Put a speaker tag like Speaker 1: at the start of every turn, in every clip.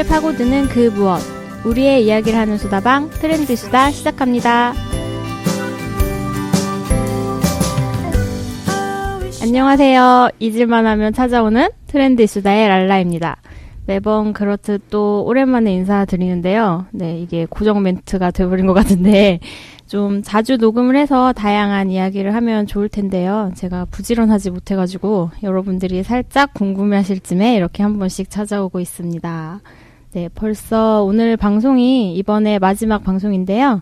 Speaker 1: 트렌드를 파고드는 그 무엇. 우리의 이야기를 하는 수다방 트렌드 수다 시작합니다. 안녕하세요. 잊을만 하면 찾아오는 트렌드 수다의 랄라입니다. 매번 그렇듯 또 오랜만에 인사드리는데요. 네, 이게 고정 멘트가 돼버린 것 같은데 좀 자주 녹음을 해서 다양한 이야기를 하면 좋을 텐데요. 제가 부지런하지 못해가지고 여러분들이 살짝 궁금해하실 쯤에 이렇게 한 번씩 찾아오고 있습니다. 네, 벌써 오늘 방송이 이번에 마지막 방송인데요.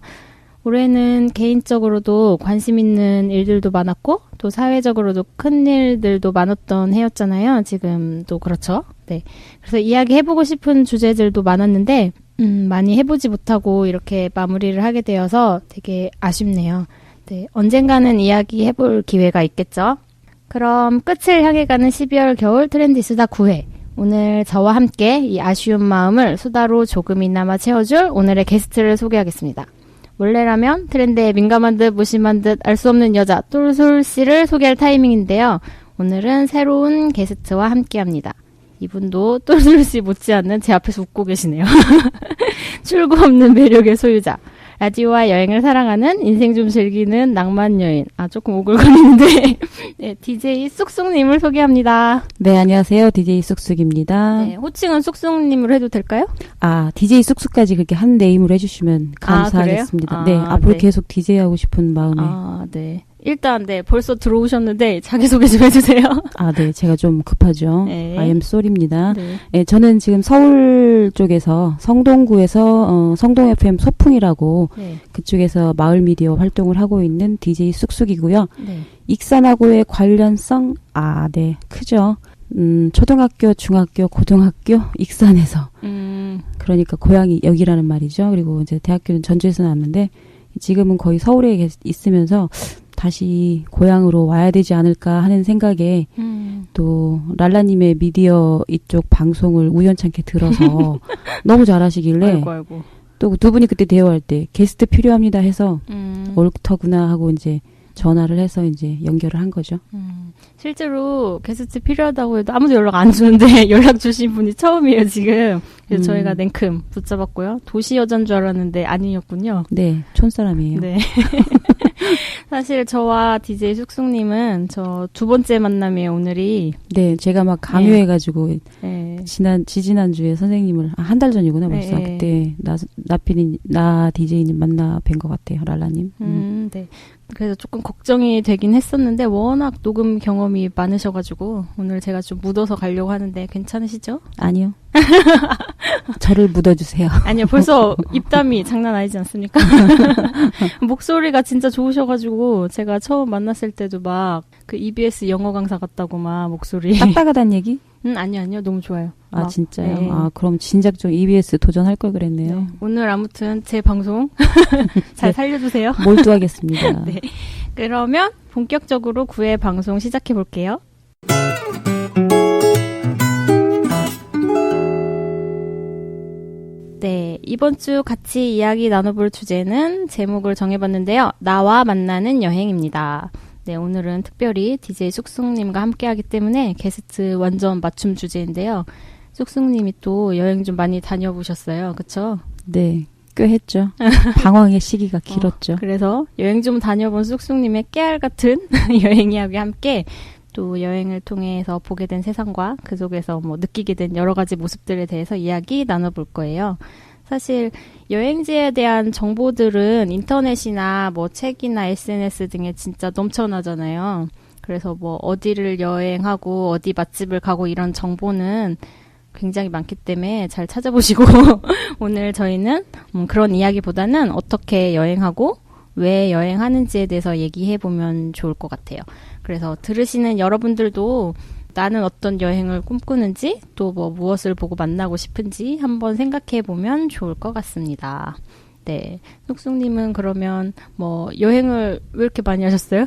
Speaker 1: 올해는 개인적으로도 관심 있는 일들도 많았고 또 사회적으로도 큰 일들도 많았던 해였잖아요. 지금도 그렇죠. 네, 그래서 이야기해보고 싶은 주제들도 많았는데 많이 해보지 못하고 이렇게 마무리를 하게 되어서 되게 아쉽네요. 네, 언젠가는 이야기해볼 기회가 있겠죠. 그럼 끝을 향해 가는 12월 겨울 트렌드 수다 9회. 오늘 저와 함께 이 아쉬운 마음을 수다로 조금이나마 채워줄 오늘의 게스트를 소개하겠습니다. 원래라면 트렌드에 민감한 듯 무심한 듯 알 수 없는 여자 똘솔 씨를 소개할 타이밍인데요. 오늘은 새로운 게스트와 함께합니다. 이분도 똘솔 씨 못지않는 제 앞에서 웃고 계시네요. 출구 없는 매력의 소유자. 라디오와 여행을 사랑하는 인생 좀 즐기는 낭만 여인. 조금 오글거리는데 네, DJ 쑥쑥님을 소개합니다.
Speaker 2: 네, 안녕하세요. DJ 쑥쑥입니다.
Speaker 1: 네, 호칭은 쑥쑥님으로 해도 될까요?
Speaker 2: DJ 쑥쑥까지 그렇게 한 네임으로 해주시면 감사하겠습니다. 네, 앞으로
Speaker 1: 네.
Speaker 2: 계속 DJ 하고 싶은 마음에.
Speaker 1: 네. 일단 네, 벌써 들어오셨는데 자기소개 좀 해주세요.
Speaker 2: 네, 제가 좀 급하죠.
Speaker 1: 네.
Speaker 2: I am sorry입니다.
Speaker 1: 네.
Speaker 2: 네, 저는 지금 서울 쪽에서 성동구에서 성동 FM 소풍이라고
Speaker 1: 네.
Speaker 2: 그쪽에서 마을 미디어 활동을 하고 있는 DJ 쑥쑥이고요.
Speaker 1: 네.
Speaker 2: 익산하고의 관련성 네, 크죠. 초등학교, 중학교, 고등학교 익산에서 그러니까 고향이 여기라는 말이죠. 그리고 이제 대학교는 전주에서 나왔는데 지금은 거의 서울에 있으면서 다시 고향으로 와야 되지 않을까 하는 생각에 또 랄라님의 미디어 이쪽 방송을 우연찮게 들어서 너무 잘하시길래
Speaker 1: 아이고.
Speaker 2: 또 두 분이 그때 대화할 때 게스트 필요합니다 해서 옳더구나 하고 이제 전화를 해서 이제 연결을 한 거죠.
Speaker 1: 실제로 게스트 필요하다고 해도 아무도 연락 안 주는데 연락 주신 분이 처음이에요, 지금. 그래서 저희가 냉큼 붙잡았고요. 도시 여잔 줄 알았는데 아니었군요.
Speaker 2: 네, 촌사람이에요.
Speaker 1: 네. 사실 저와 DJ 쑥쑥님은 저 두 번째 만남이에요, 오늘이.
Speaker 2: 네, 제가 막 강요해가지고
Speaker 1: 네.
Speaker 2: 지난주에 선생님을 한 달 전이구나 벌써.
Speaker 1: 네.
Speaker 2: 그때 나 DJ님 만나 뵌 것 같아요, 랄라님.
Speaker 1: 네. 그래서 조금 걱정이 되긴 했었는데 워낙 녹음 경험이 많으셔가지고 오늘 제가 좀 묻어서 가려고 하는데 괜찮으시죠?
Speaker 2: 아니요. 저를 묻어주세요.
Speaker 1: 아니요, 벌써 입담이 장난 아니지 않습니까? 목소리가 진짜 좋으셔가지고 제가 처음 만났을 때도 막 그 EBS 영어 강사 같다고 막 목소리.
Speaker 2: 딱딱하단 얘기?
Speaker 1: 아니요. 너무 좋아요.
Speaker 2: 진짜요?
Speaker 1: 네.
Speaker 2: 그럼 진작 좀 EBS 도전할 걸 그랬네요.
Speaker 1: 네. 오늘 아무튼 제 방송 잘 살려주세요.
Speaker 2: 몰두하겠습니다.
Speaker 1: 네. 그러면 본격적으로 9회 방송 시작해 볼게요. 네, 이번 주 같이 이야기 나눠볼 주제는 제목을 정해봤는데요. 나와 만나는 여행입니다. 네, 오늘은 특별히 DJ 쑥쑥님과 함께하기 때문에 게스트 완전 맞춤 주제인데요. 쑥쑥님이 또 여행 좀 많이 다녀보셨어요, 그쵸?
Speaker 2: 네, 꽤 했죠. 방황의 시기가 길었죠.
Speaker 1: 그래서 여행 좀 다녀본 쑥쑥님의 깨알 같은 여행 이야기와 함께 또 여행을 통해서 보게 된 세상과 그 속에서 느끼게 된 여러 가지 모습들에 대해서 이야기 나눠볼 거예요. 사실 여행지에 대한 정보들은 인터넷이나 책이나 SNS 등에 진짜 넘쳐나잖아요. 그래서 어디를 여행하고 어디 맛집을 가고 이런 정보는 굉장히 많기 때문에 잘 찾아보시고 오늘 저희는 그런 이야기보다는 어떻게 여행하고 왜 여행하는지에 대해서 얘기해보면 좋을 것 같아요. 그래서 들으시는 여러분들도 나는 어떤 여행을 꿈꾸는지 또 무엇을 보고 만나고 싶은지 한번 생각해보면 좋을 것 같습니다. 네, 쑥쑥님은 그러면 여행을 왜 이렇게 많이 하셨어요?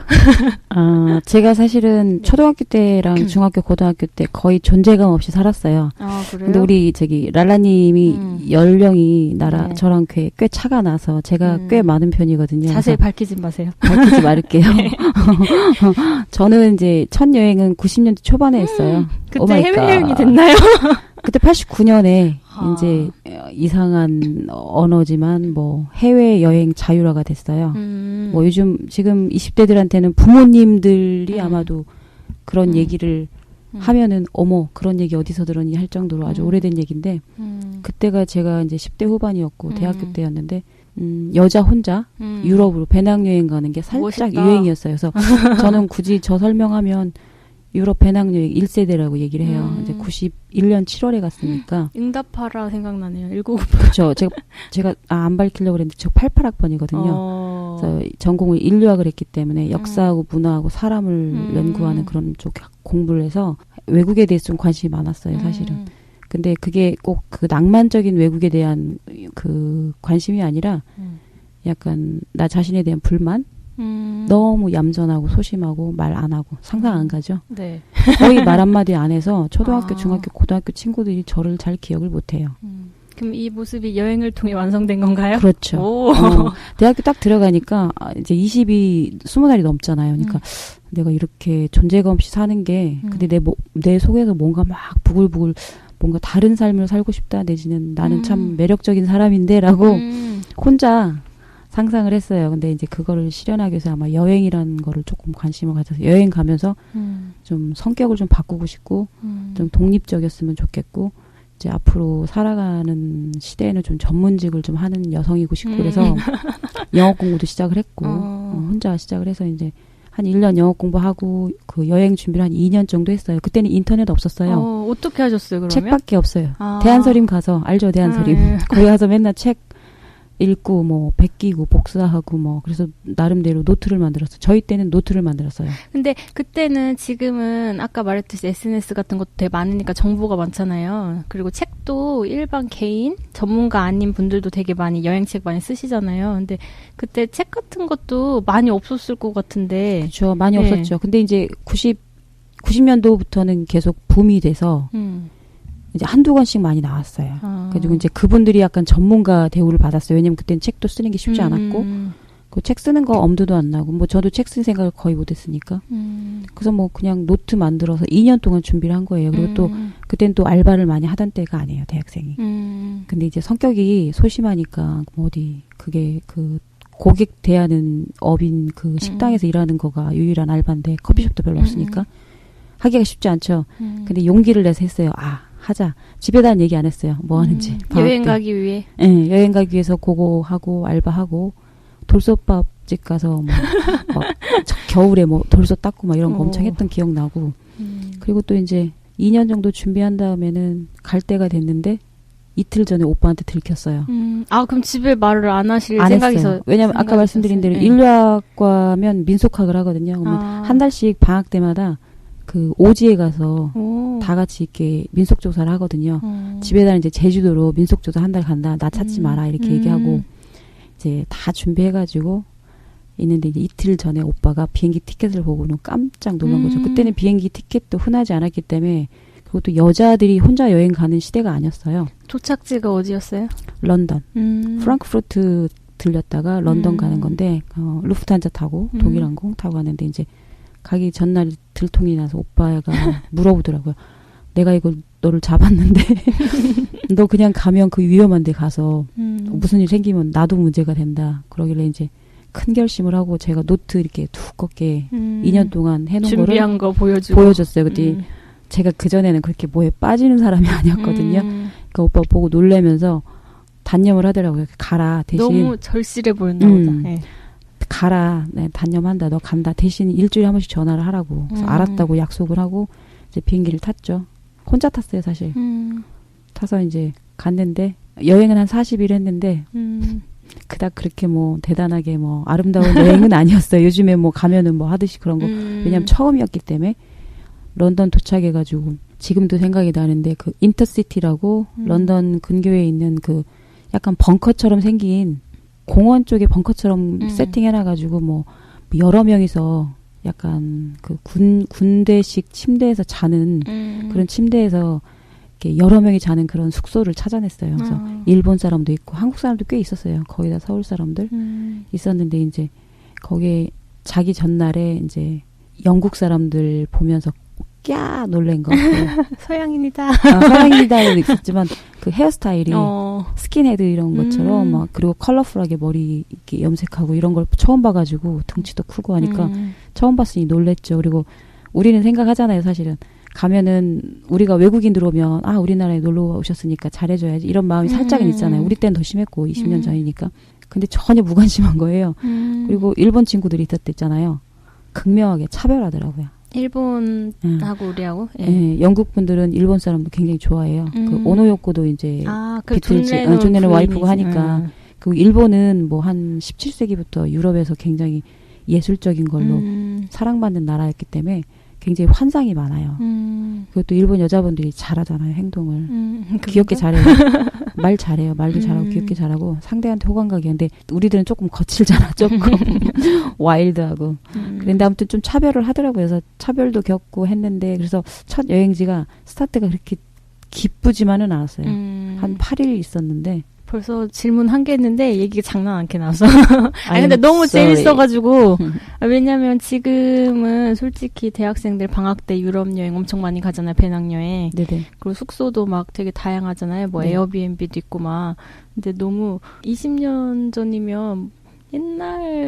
Speaker 2: 제가 사실은 초등학교 때랑 중학교, 고등학교 때 거의 존재감 없이 살았어요.
Speaker 1: 그래요?
Speaker 2: 근데 우리 랄라님이 연령이 저랑 꽤 차가 나서 제가 꽤 많은 편이거든요.
Speaker 1: 자세히 밝히지 마세요.
Speaker 2: 밝히지 말게요. 저는 이제 첫 여행은 90년대 초반에 했어요.
Speaker 1: 그때 해외여행이 됐나요?
Speaker 2: 그때 89년에 이제 이상한 언어지만 뭐 해외 여행 자율화가 됐어요. 뭐 요즘 지금 20대들한테는 부모님들이 아마도 그런 얘기를 하면은 어머 그런 얘기 어디서 들었니 할 정도로 아주 오래된 얘기인데 그때가 제가 이제 10대 후반이었고 대학교 때였는데 여자 혼자 유럽으로 배낭여행 가는 게 살짝
Speaker 1: 멋있다.
Speaker 2: 유행이었어요. 그래서 저는 굳이 저 설명하면 유럽 배낭여행 1세대라고 얘기를 해요. 이제 91년 7월에 갔으니까.
Speaker 1: 응답하라 생각나네요. 1998.
Speaker 2: 그렇죠. 제가 안 밝히려고 그랬는데 저 88학번이거든요. 그래서 전공을 인류학을 했기 때문에 역사하고 문화하고 사람을 연구하는 그런 쪽 공부를 해서 외국에 대해서 좀 관심이 많았어요, 사실은. 근데 그게 꼭 그 낭만적인 외국에 대한 그 관심이 아니라 약간 나 자신에 대한 불만? 너무 얌전하고 소심하고 말 안 하고 상상 안 가죠.
Speaker 1: 네.
Speaker 2: 거의 말 한마디 안 해서 초등학교, 중학교, 고등학교 친구들이 저를 잘 기억을 못 해요.
Speaker 1: 그럼 이 모습이 여행을 통해 완성된 건가요?
Speaker 2: 그렇죠. 대학교 딱 들어가니까 이제 20살이 넘잖아요. 그러니까 내가 이렇게 존재감 없이 사는 게 근데 내 속에서 뭔가 막 부글부글 뭔가 다른 삶을 살고 싶다 내지는 나는 참 매력적인 사람인데라고 혼자 상상을 했어요. 근데 이제 그거를 실현하기 위해서 아마 여행이라는 거를 조금 관심을 가져서 여행 가면서 좀 성격을 좀 바꾸고 싶고 좀 독립적이었으면 좋겠고 이제 앞으로 살아가는 시대에는 좀 전문직을 좀 하는 여성이고 싶고 그래서 영어 공부도 시작을 했고 혼자 시작을 해서 이제 한 1년 영어 공부하고 그 여행 준비를 한 2년 정도 했어요. 그때는 인터넷 없었어요.
Speaker 1: 어떻게 하셨어요, 그러면?
Speaker 2: 책밖에 없어요. 대한서림 가서 알죠, 대한서림.
Speaker 1: 네.
Speaker 2: 거기 가서 맨날 책 읽고 뭐 베끼고 복사하고 뭐 그래서 나름대로 노트를 만들었어요. 저희 때는 노트를 만들었어요.
Speaker 1: 근데 그때는 지금은 아까 말했듯이 SNS 같은 것도 되게 많으니까 정보가 많잖아요. 그리고 책도 일반 개인 전문가 아닌 분들도 되게 많이 여행책 많이 쓰시잖아요. 근데 그때 책 같은 것도 많이 없었을 것 같은데.
Speaker 2: 그렇죠. 많이
Speaker 1: 네.
Speaker 2: 없었죠. 근데 이제 90년도부터는 계속 붐이 돼서 이제 한두 권씩 많이 나왔어요. 그리고 이제 그분들이 약간 전문가 대우를 받았어요. 왜냐면 그때는 책도 쓰는 게 쉽지 않았고, 그 책 쓰는 거 엄두도 안 나고, 뭐 저도 책 쓸 생각을 거의 못 했으니까. 그래서 뭐 그냥 노트 만들어서 2년 동안 준비를 한 거예요. 그리고 또, 그때는 또 알바를 많이 하던 때가 아니에요, 대학생이. 근데 이제 성격이 소심하니까, 뭐 어디, 그게 그, 고객 대하는 업인 그 식당에서 일하는 거가 유일한 알바인데, 커피숍도 별로 없으니까. 하기가 쉽지 않죠. 근데 용기를 내서 했어요. 하자. 집에다는 얘기 안 했어요. 뭐 하는지.
Speaker 1: 여행 가기 위해?
Speaker 2: 네, 여행 가기 위해서 그거 하고, 알바하고, 돌솥밥집 가서 막 겨울에 뭐 돌솥 닦고 막 이런 거 엄청 했던 기억 나고. 그리고 또 이제 2년 정도 준비한 다음에는 갈 때가 됐는데, 이틀 전에 오빠한테 들켰어요.
Speaker 1: 그럼 집에 말을 안 하실
Speaker 2: 안
Speaker 1: 생각이서?
Speaker 2: 했어요. 왜냐면 아까 말씀드린 대로 인류학과면 민속학을 하거든요. 그러면 한 달씩 방학 때마다 그 오지에 가서 다 같이 이렇게 민속조사를 하거든요. 집에다 이제 제주도로 민속조사 한 달 간다. 나 찾지 마라. 이렇게 얘기하고 이제 다 준비해가지고 있는데 이제 이틀 전에 오빠가 비행기 티켓을 보고는 깜짝 놀란 거죠. 그때는 비행기 티켓도 흔하지 않았기 때문에 그리고 또 여자들이 혼자 여행 가는 시대가 아니었어요.
Speaker 1: 도착지가 어디였어요?
Speaker 2: 런던. 프랑크푸르트 들렸다가 런던 가는 건데 루프트한자 타고 독일항공 타고 가는데 이제 가기 전날 들통이 나서 오빠가 물어보더라고요. 내가 이거 너를 잡았는데 너 그냥 가면 그 위험한 데 가서 무슨 일 생기면 나도 문제가 된다. 그러길래 이제 큰 결심을 하고 제가 노트 이렇게 두껍게 2년 동안 해놓은
Speaker 1: 준비한
Speaker 2: 거를
Speaker 1: 거
Speaker 2: 보여줬어요. 그때 제가 그전에는 그렇게 뭐에 빠지는 사람이 아니었거든요. 그러니까 오빠 보고 놀라면서 단념을 하더라고요. 가라 대신.
Speaker 1: 너무 절실해 보였나 보다. 네.
Speaker 2: 가라. 네, 단념한다. 너 간다. 대신 일주일에 한 번씩 전화를 하라고. 그래서 알았다고 약속을 하고 이제 비행기를 탔죠. 혼자 탔어요, 사실. 타서 이제 갔는데 여행은 한 40일 했는데 그닥 그렇게 뭐 대단하게 뭐 아름다운 여행은 아니었어요. 요즘에 뭐 가면은 뭐 하듯이 그런 거. 왜냐면 처음이었기 때문에 런던 도착해가지고 지금도 생각이 나는데 그 인터시티라고 런던 근교에 있는 그 약간 벙커처럼 생긴 공원 쪽에 벙커처럼 세팅해놔가지고 뭐 여러 명이서 약간 그 군대식 침대에서 자는 그런 침대에서 이렇게 여러 명이 자는 그런 숙소를 찾아냈어요. 그래서 일본 사람도 있고 한국 사람도 꽤 있었어요. 거의 다 서울 사람들 있었는데 이제 거기에 자기 전날에 이제 영국 사람들 보면서 꺄 놀란 거.
Speaker 1: 서양인이다.
Speaker 2: 서양인이다도 있었지만 그 헤어스타일이 스킨헤드 이런 것처럼 막 그리고 컬러풀하게 머리 이렇게 염색하고 이런 걸 처음 봐가지고 덩치도 크고 하니까 처음 봤으니 놀랬죠. 그리고 우리는 생각하잖아요. 사실은 가면은 우리가 외국인 들어오면 아 우리나라에 놀러 오셨으니까 잘해줘야지 이런 마음이 살짝은 있잖아요. 우리 때는 더 심했고 20년 전이니까. 근데 전혀 무관심한 거예요. 그리고 일본 친구들이 있었댔잖아요. 극명하게 차별하더라고요.
Speaker 1: 일본하고 우리하고? 예.
Speaker 2: 네, 영국 분들은 일본 사람도 굉장히 좋아해요. 그 오노요코도 이제
Speaker 1: 그
Speaker 2: 비틀즈, 존레논 와이프가 하니까. 그리고 일본은 뭐 한 17세기부터 유럽에서 굉장히 예술적인 걸로 사랑받는 나라였기 때문에 굉장히 환상이 많아요. 그것도 일본 여자분들이 잘하잖아요, 행동을. 귀엽게 잘해요. 말 잘해요. 말도 잘하고 귀엽게 잘하고 상대한테 호감가게 하는데 우리들은 조금 거칠잖아, 조금. 와일드하고. 그런데 아무튼 좀 차별을 하더라고요. 그래서 차별도 겪고 했는데 그래서 첫 여행지가 스타트가 그렇게 기쁘지만은 않았어요. 한 8일 있었는데
Speaker 1: 벌써 질문 한 개 했는데 얘기가 장난 않게 나와서. 아니 근데 너무 재밌어가지고. 왜냐면 지금은 솔직히 대학생들 방학 때 유럽 여행 엄청 많이 가잖아요. 배낭여행.
Speaker 2: 네네.
Speaker 1: 그리고 숙소도 막 되게 다양하잖아요. 뭐
Speaker 2: 네.
Speaker 1: 에어비앤비도 있고 막. 근데 너무 20년 전이면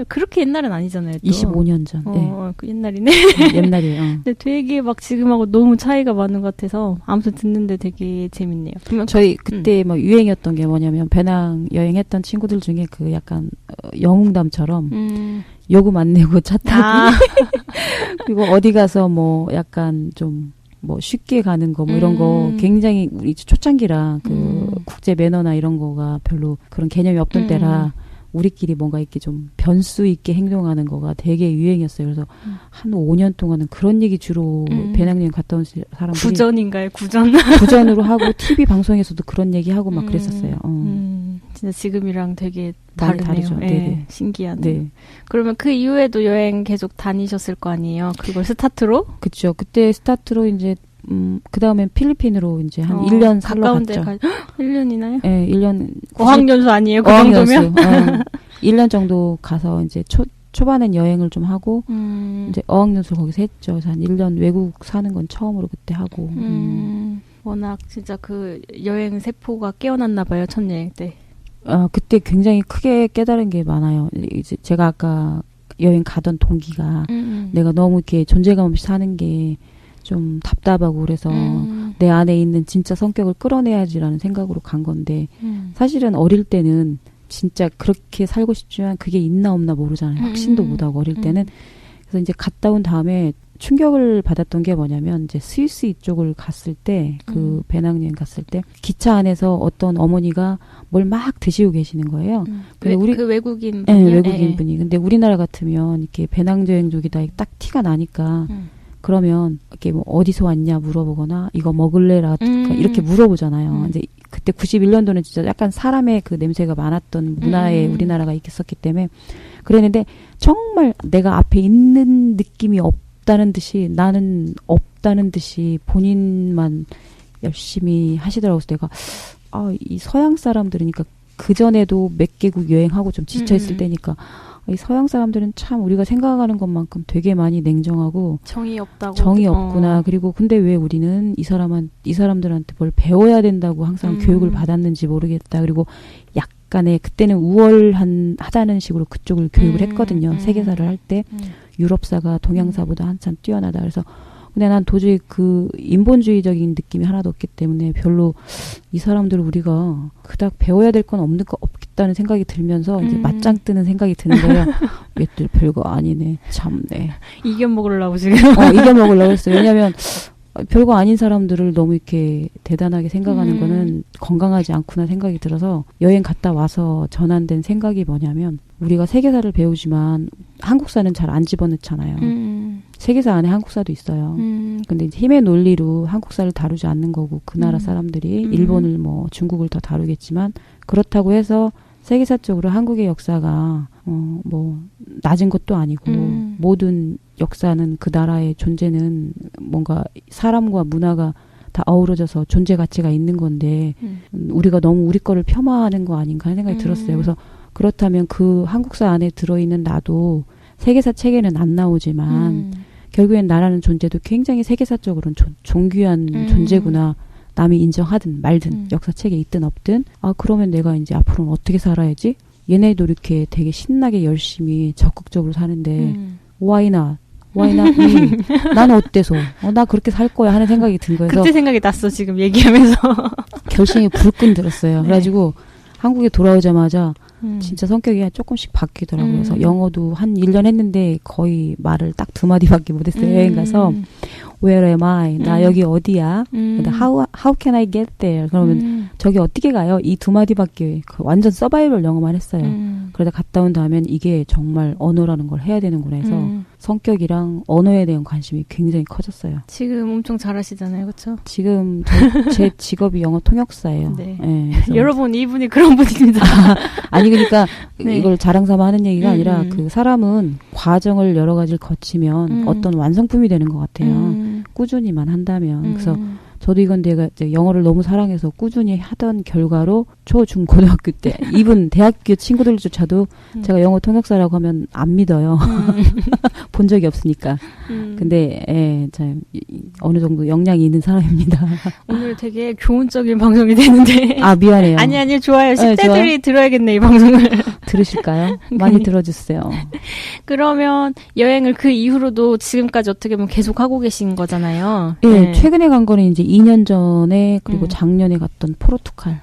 Speaker 1: 그렇게 옛날은 아니잖아요. 또.
Speaker 2: 25년 전. 네.
Speaker 1: 그 옛날이네.
Speaker 2: 옛날이에요.
Speaker 1: 근데 되게 막 지금하고 너무 차이가 많은 것 같아서 아무튼 듣는데 되게 재밌네요.
Speaker 2: 저희 그때 막 유행이었던 게 뭐냐면 배낭 여행했던 친구들 중에 그 약간 영웅담처럼 요금 안 내고 차 타기 그리고 어디 가서 뭐 약간 좀 뭐 쉽게 가는 거 뭐 이런 거 굉장히 우리 초창기라 그 국제 매너나 이런 거가 별로 그런 개념이 없던 때라 우리끼리 뭔가 이렇게 좀 변수 있게 행동하는 거가 되게 유행이었어요. 그래서 한 5년 동안은 그런 얘기 주로 배낭여행 갔다 온 사람들이
Speaker 1: 구전인가요?
Speaker 2: 구전으로 하고 TV 방송에서도 그런 얘기하고 막 그랬었어요.
Speaker 1: 진짜 지금이랑 되게
Speaker 2: 많이
Speaker 1: 다르네요.
Speaker 2: 다르죠.
Speaker 1: 네, 신기하네.
Speaker 2: 네.
Speaker 1: 그러면 그 이후에도 여행 계속 다니셨을 거 아니에요? 그걸 스타트로?
Speaker 2: 그렇죠. 그때 스타트로 이제 그 다음엔 필리핀으로 이제 한 1년 살러 갔죠.
Speaker 1: 1년이나요?
Speaker 2: 네, 1년.
Speaker 1: 어학연수 아니에요? 그
Speaker 2: 어학연수.
Speaker 1: 정도면?
Speaker 2: 1년 정도 가서 이제 초반엔 여행을 좀 하고 이제 어학연수를 거기서 했죠. 그래서 한 1년 외국 사는 건 처음으로 그때 하고.
Speaker 1: 워낙 진짜 그 여행 세포가 깨어났나 봐요. 첫 여행 때.
Speaker 2: 그때 굉장히 크게 깨달은 게 많아요. 이제 제가 아까 여행 가던 동기가 내가 너무 이렇게 존재감 없이 사는 게 좀 답답하고 그래서 내 안에 있는 진짜 성격을 끌어내야지라는 생각으로 간 건데 사실은 어릴 때는 진짜 그렇게 살고 싶지만 그게 있나 없나 모르잖아요. 확신도 못하고 어릴 때는. 그래서 이제 갔다 온 다음에 충격을 받았던 게 뭐냐면 이제 스위스 이쪽을 갔을 때 그 배낭여행 갔을 때 기차 안에서 어떤 어머니가 뭘 막 드시고 계시는 거예요. 근데
Speaker 1: 그 외국인 분이요?
Speaker 2: 네, 외국인 분이. 근데 우리나라 같으면 이렇게 배낭여행족이다 딱 티가 나니까 그러면 이렇게 뭐 어디서 왔냐 물어보거나 이거 먹을래라 이렇게 물어보잖아요. 이제 그때 91년도는 진짜 약간 사람의 그 냄새가 많았던 문화에 우리나라가 있었기 때문에 그랬는데 정말 내가 앞에 있는 느낌이 없다는 듯이 나는 없다는 듯이 본인만 열심히 하시더라고요. 그래서 내가 이 서양 사람들이니까 그 전에도 몇 개국 여행하고 좀 지쳐 있을 때니까 이 서양 사람들은 참 우리가 생각하는 것만큼 되게 많이 냉정하고
Speaker 1: 정이 없다고
Speaker 2: 정이 없구나. 그리고 근데 왜 우리는 이 사람들한테 뭘 배워야 된다고 항상 교육을 받았는지 모르겠다. 그리고 약간의 그때는 우월하다는 식으로 그쪽을 교육을 했거든요. 세계사를 할 때 유럽사가 동양사보다 한참 뛰어나다. 그래서 근데 난 도저히 그 인본주의적인 느낌이 하나도 없기 때문에 별로 이 사람들을 우리가 그닥 배워야 될 건 없겠다는 생각이 들면서 이제 맞짱 뜨는 생각이 드는 거예요. 얘들 별거 아니네. 참네.
Speaker 1: 이겨먹으려고 지금.
Speaker 2: 이겨먹으려고 했어요. 왜냐면 별거 아닌 사람들을 너무 이렇게 대단하게 생각하는 거는 건강하지 않구나 생각이 들어서 여행 갔다 와서 전환된 생각이 뭐냐면 우리가 세계사를 배우지만 한국사는 잘 안 집어넣잖아요. 세계사 안에 한국사도 있어요. 근데 이제 힘의 논리로 한국사를 다루지 않는 거고 그 나라 사람들이 일본을 뭐 중국을 더 다루겠지만 그렇다고 해서 세계사 쪽으로 한국의 역사가 뭐 낮은 것도 아니고 모든 역사는 그 나라의 존재는 뭔가 사람과 문화가 다 어우러져서 존재 가치가 있는 건데 우리가 너무 우리 거를 폄하하는 거 아닌가 하는 생각이 들었어요. 그래서 그렇다면 그 한국사 안에 들어있는 나도 세계사 책에는 안 나오지만 결국엔 나라는 존재도 굉장히 세계사적으로는 존귀한 존재구나. 남이 인정하든 말든 역사책에 있든 없든 그러면 내가 이제 앞으로는 어떻게 살아야지? 얘네도 이렇게 되게 신나게 열심히 적극적으로 사는데 why not? Why not me? 나는 어때서? 나 그렇게 살 거야 하는 생각이 든 거예요.
Speaker 1: 그때 생각이 났어 지금 얘기하면서.
Speaker 2: 결심이 불끈 들었어요.
Speaker 1: 네.
Speaker 2: 그래가지고 한국에 돌아오자마자 진짜 성격이 조금씩 바뀌더라고요. 그래서 영어도 한 1년 했는데 거의 말을 딱 2마디밖에 못했어요. 여행 가서 Where am I? 나 여기 어디야? How can I get there? 그러면 저기 어떻게 가요? 이 2마디밖에 완전 서바이벌 영어만 했어요. 그러다 갔다 온 다음엔 이게 정말 언어라는 걸 해야 되는구나 해서 성격이랑 언어에 대한 관심이 굉장히 커졌어요.
Speaker 1: 지금 엄청 잘하시잖아요. 그렇죠?
Speaker 2: 지금 제 직업이 영어 통역사예요.
Speaker 1: 네.
Speaker 2: 네,
Speaker 1: 여러분 이분이 그런 분입니다.
Speaker 2: 아니 그러니까
Speaker 1: 네.
Speaker 2: 이걸 자랑삼아 하는 얘기가 아니라 그 사람은 과정을 여러 가지를 거치면 어떤 완성품이 되는 것 같아요. 꾸준히만 한다면. 그래서 저도 이건 내가 이제 영어를 너무 사랑해서 꾸준히 하던 결과로 초, 중, 고등학교 때 이분 대학교 친구들조차도 제가 영어 통역사라고 하면 안 믿어요. 본 적이 없으니까. 근데 참 어느 정도 역량이 있는 사람입니다.
Speaker 1: 오늘 되게 교훈적인 방송이 되는데.
Speaker 2: 미안해요.
Speaker 1: 아니 좋아요. 10대들이
Speaker 2: 좋아요?
Speaker 1: 들어야겠네 이 방송을.
Speaker 2: 들으실까요? 많이 들어주세요.
Speaker 1: 그러면 여행을 그 이후로도 지금까지 어떻게 보면 계속 하고 계신 거잖아요.
Speaker 2: 네. 최근에 간 거는 이제 2년 전에 그리고 작년에 갔던 포르투갈.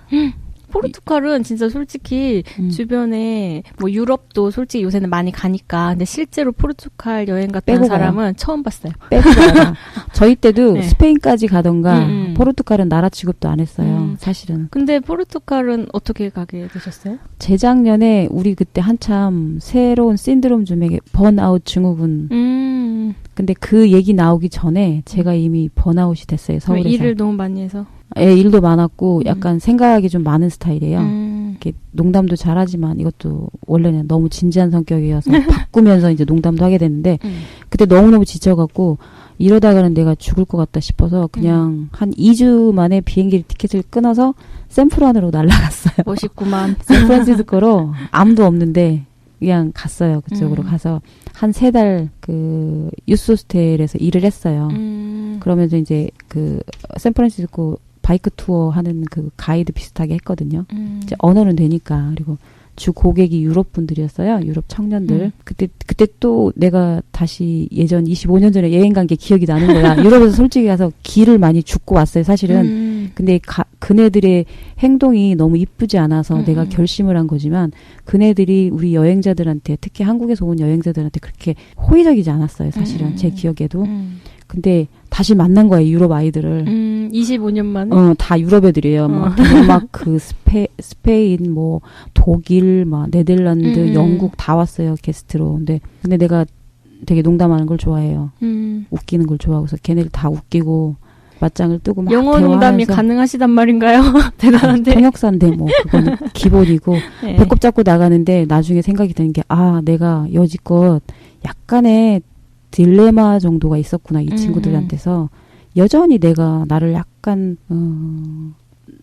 Speaker 1: 포르투갈은 진짜 솔직히 주변에 뭐 유럽도 솔직히 요새는 많이 가니까 근데 실제로 포르투갈 여행 갔던 사람은 처음 봤어요.
Speaker 2: 빼고 가요. 저희 때도
Speaker 1: 네.
Speaker 2: 스페인까지 가던가 포르투갈은 나라 취급도 안 했어요. 사실은.
Speaker 1: 근데 포르투갈은 어떻게 가게 되셨어요?
Speaker 2: 재작년에 우리 그때 한참 새로운 신드롬 중에 번아웃 증후군. 근데 그 얘기 나오기 전에 제가 이미 번아웃이 됐어요. 서울에서.
Speaker 1: 일을 너무 많이 해서.
Speaker 2: 일도 많았고 약간 생각이 좀 많은 스타일이에요. 이렇게 농담도 잘하지만 이것도 원래는 너무 진지한 성격이어서 바꾸면서 이제 농담도 하게 됐는데 그때 너무너무 지쳐갖고 이러다가는 내가 죽을 것 같다 싶어서 그냥 한 2주 만에 비행기 티켓을 끊어서 샌프란으로 날아갔어요.
Speaker 1: 멋있구만.
Speaker 2: 샌프란시스코로 아무도 없는데 그냥 갔어요. 그쪽으로 가서 한 3달 그 유스호스텔에서 일을 했어요. 그러면서 이제 그 샌프란시스코 바이크 투어 하는 그 가이드 비슷하게 했거든요. 이제 언어는 되니까. 그리고 주 고객이 유럽 분들이었어요. 유럽 청년들. 그때 또 내가 다시 예전 25년 전에 여행 간 게 기억이 나는 거야. 유럽에서 솔직히 가서 길을 많이 죽고 왔어요. 사실은. 근데 그네들의 행동이 너무 이쁘지 않아서 내가 결심을 한 거지만 그네들이 우리 여행자들한테 특히 한국에서 온 여행자들한테 그렇게 호의적이지 않았어요. 사실은. 제 기억에도. 근데 다시 만난 거예요. 유럽 아이들을.
Speaker 1: 25년 만에?
Speaker 2: 다 유럽 애들이에요. 막 그 스페인, 뭐 독일, 막 네덜란드, 영국 다 왔어요. 게스트로. 근데 내가 되게 농담하는 걸 좋아해요. 웃기는 걸 좋아하고서 걔네를 다 웃기고 맞짱을 뜨고 막
Speaker 1: 영어 농담이 가능하시단 말인가요? 대단한데.
Speaker 2: 통역사인데 뭐 그거는 기본이고
Speaker 1: 네.
Speaker 2: 배꼽 잡고 나가는데 나중에 생각이 드는 게 내가 여지껏 약간의 딜레마 정도가 있었구나 이 친구들한테서 여전히 내가 나를 약간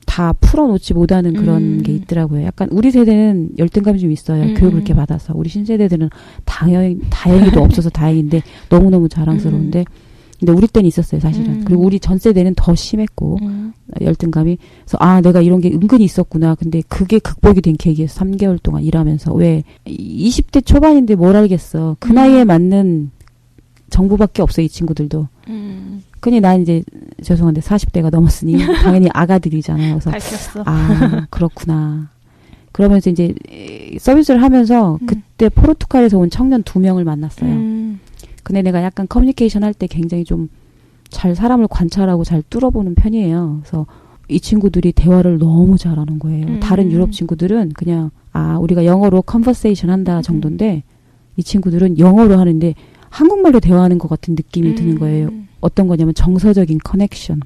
Speaker 2: 다 풀어놓지 못하는 그런 게 있더라고요. 약간 우리 세대는 열등감이 좀 있어요. 교육을 그렇게 받아서. 우리 신세대들은 다행히도 없어서 다행인데 너무너무 자랑스러운데 근데 우리 때는 있었어요, 사실은. 그리고 우리 전 세대는 더 심했고 열등감이. 그래서 내가 이런 게 은근히 있었구나. 근데 그게 극복이 된 계기였어. 3개월 동안 일하면서. 왜 20대 초반인데 뭘 알겠어. 그 나이에 맞는 정보밖에 없어, 이 친구들도. 그니 난 이제 죄송한데 40대가 넘었으니 당연히 아가들이잖아요. 그래서
Speaker 1: 밝혔어.
Speaker 2: 그렇구나. 그러면서 이제 서비스를 하면서 그때 포르투갈에서 온 청년 2명을 만났어요. 근데 내가 약간 커뮤니케이션 할 때 굉장히 좀 잘 사람을 관찰하고 잘 뚫어보는 편이에요. 그래서 이 친구들이 대화를 너무 잘하는 거예요. 다른 유럽 친구들은 그냥 우리가 영어로 컨버세이션 한다 정도인데 이 친구들은 영어로 하는데 한국말로 대화하는 것 같은 느낌이 드는 거예요. 어떤 거냐면 정서적인 커넥션.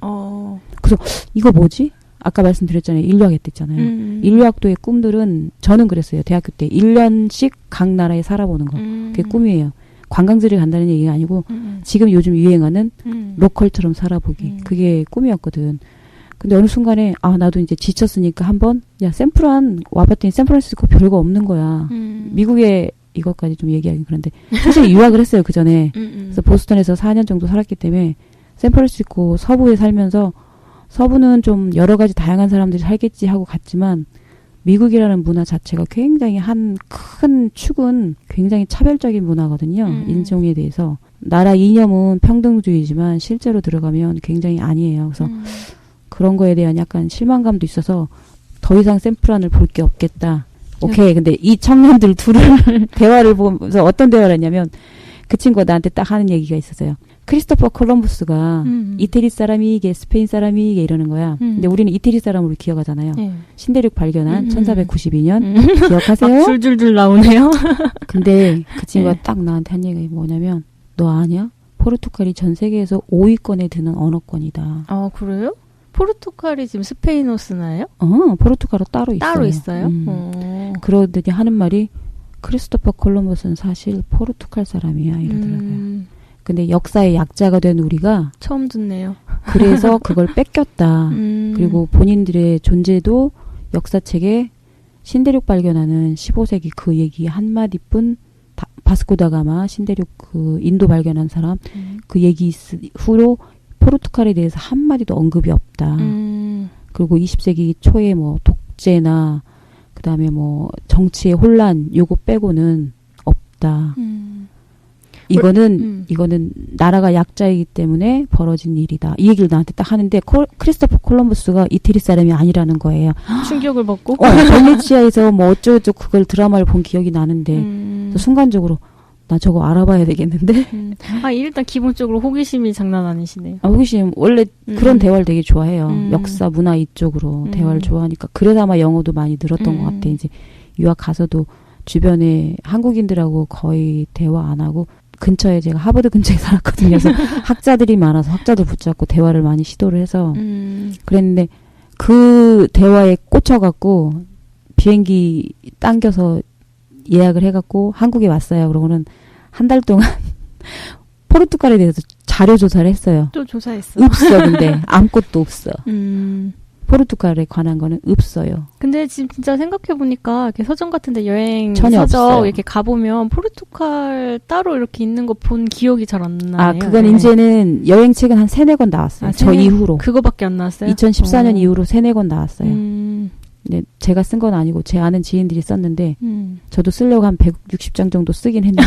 Speaker 2: 그래서 이거 뭐지? 아까 말씀드렸잖아요. 인류학했댔잖아요. 인류학도의 꿈들은 저는 그랬어요. 대학교 때 1년씩 각 나라에 살아보는 거. 그게 꿈이에요. 관광지를 간다는 얘기가 아니고 지금 요즘 유행하는 로컬처럼 살아보기. 그게 꿈이었거든. 근데 어느 순간에 나도 이제 지쳤으니까 한번 샌프란 와봤더니 샌프란시스코 별거 없는 거야. 미국에 이것까지 좀 얘기하기 그런데 사실 유학을 했어요 그 전에. 그래서 보스턴에서 4년 정도 살았기 때문에 샌프란시스코 서부에 살면서 서부는 좀 여러 가지 다양한 사람들이 살겠지 하고 갔지만 미국이라는 문화 자체가 굉장히 한 큰 축은 굉장히 차별적인 문화거든요. 인종에 대해서. 나라 이념은 평등주의지만 실제로 들어가면 굉장히 아니에요. 그래서 그런 거에 대한 약간 실망감도 있어서 더 이상 샌프란을 볼 게 없겠다. 오케이. 근데 이 청년들 둘을 대화를 보면서 어떤 대화를 했냐면 그 친구가 나한테 딱 하는 얘기가 있었어요. 크리스토퍼 콜럼부스가 이태리 사람이 이게 스페인 사람이 이게 이러는 거야. 근데 우리는 이태리 사람으로 기억하잖아요. 신대륙 발견한 1492년 기억하세요?
Speaker 1: 막 줄줄줄 나오네요.
Speaker 2: 근데 그 친구가 딱 나한테 한 얘기가 뭐냐면 너 아냐? 포르투갈이 전 세계에서 5위권에 드는 언어권이다.
Speaker 1: 아 그래요? 포르투갈이 지금 스페인어 쓰나요?
Speaker 2: 포르투갈어 따로 있어요.
Speaker 1: 따로 있어요?
Speaker 2: 그러더니 하는 말이 크리스토퍼 콜럼버스는 사실 포르투갈 사람이야 이러더라고요. 근데 역사의 약자가 된 우리가
Speaker 1: 처음 듣네요.
Speaker 2: 그래서 그걸 뺏겼다. 그리고 본인들의 존재도 역사책에 신대륙 발견하는 15세기 그 얘기 한마디뿐 바스코다가마 신대륙 그 인도 발견한 사람 그 얘기 후로 포르투갈에 대해서 한마디도 언급이 없다. 그리고 20세기 초에 뭐 독재나 그다음에 뭐 정치의 혼란 요거 빼고는 없다. 이거는 나라가 약자이기 때문에 벌어진 일이다. 이 얘기를 나한테 딱 하는데 크리스토퍼 콜럼버스가 이태리 사람이 아니라는 거예요.
Speaker 1: 충격을 받고?
Speaker 2: 베네치아에서 뭐 어쩌고저쩌고 그걸 드라마를 본 기억이 나는데 순간적으로 나 저거 알아봐야 되겠는데?
Speaker 1: 일단 기본적으로 호기심이 장난 아니시네요.
Speaker 2: 호기심. 원래 그런 대화를 되게 좋아해요. 역사, 문화 이쪽으로 대화를 좋아하니까. 그래서 아마 영어도 많이 늘었던 것 같아. 이제 유학 가서도 주변에 한국인들하고 거의 대화 안 하고 근처에 제가 하버드 근처에 살았거든요. 그래서 학자들이 많아서 학자들 붙잡고 대화를 많이 시도를 해서 그랬는데 그 대화에 꽂혀갖고 비행기 당겨서 예약을 해갖고 한국에 왔어요. 그러고는 한 달 동안 포르투갈에 대해서 자료 조사를 했어요.
Speaker 1: 또 조사했어.
Speaker 2: 없어. 근데 아무것도 없어. 포르투갈에 관한 거는 없어요.
Speaker 1: 근데 지금 진짜 생각해보니까 이렇게 서점 같은데 여행
Speaker 2: 전혀
Speaker 1: 서점
Speaker 2: 없어요.
Speaker 1: 이렇게 가보면 포르투갈 따로 이렇게 있는 거 본 기억이 잘 안 나요.
Speaker 2: 그건 이제는 여행책은 한 3-4권 나왔어요. 저 이후로.
Speaker 1: 그거밖에 안 나왔어요?
Speaker 2: 2014년 이후로 3-4권 나왔어요. 근데 제가 쓴 건 아니고 제 아는 지인들이 썼는데 저도 쓰려고 한 160장 정도 쓰긴 했는데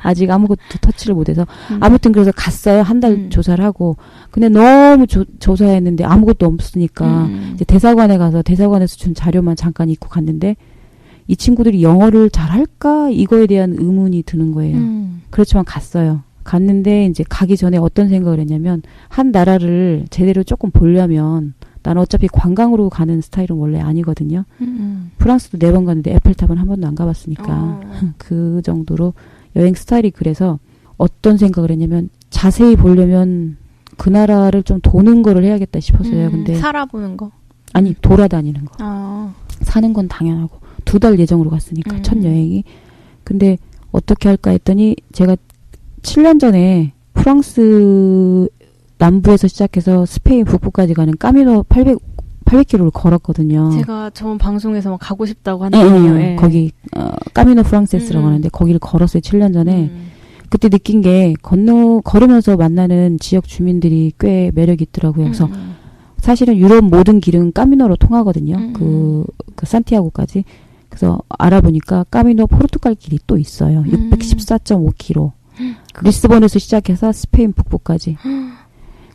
Speaker 2: 아직 아무것도 터치를 못해서 아무튼 그래서 갔어요. 한 달 조사를 하고 근데 너무 조사했는데 아무것도 없으니까 이제 대사관에 가서 대사관에서 준 자료만 잠깐 읽고 갔는데 이 친구들이 영어를 잘할까 이거에 대한 의문이 드는 거예요. 그렇지만 갔어요. 갔는데 이제 가기 전에 어떤 생각을 했냐면 한 나라를 제대로 조금 보려면 나는 어차피 관광으로 가는 스타일은 원래 아니거든요. 프랑스도 4번 갔는데 에펠탑은 한 번도 안 가봤으니까 그 정도로 여행 스타일이 그래서 어떤 생각을 했냐면 자세히 보려면 그 나라를 좀 도는 거를 해야겠다 싶었어요. 근데
Speaker 1: 살아보는 거?
Speaker 2: 아니 돌아다니는 거. 사는 건 당연하고 2달 예정으로 갔으니까 첫 여행이. 근데 어떻게 할까 했더니 제가 7년 전에 프랑스 남부에서 시작해서 스페인 북부까지 가는 까미노 800km를 걸었거든요.
Speaker 1: 제가 저번 방송에서 막 가고 싶다고 하는데요.
Speaker 2: 거기 까미노 프랑세스라고 하는데 거기를 걸었어요. 7년 전에. 그때 느낀 게 걸으면서 만나는 지역 주민들이 꽤 매력이 있더라고요. 그래서 사실은 유럽 모든 길은 까미노로 통하거든요. 그 산티아고까지. 그래서 알아보니까 까미노 포르투갈 길이 또 있어요. 614.5km. 리스본에서 시작해서 스페인 북부까지.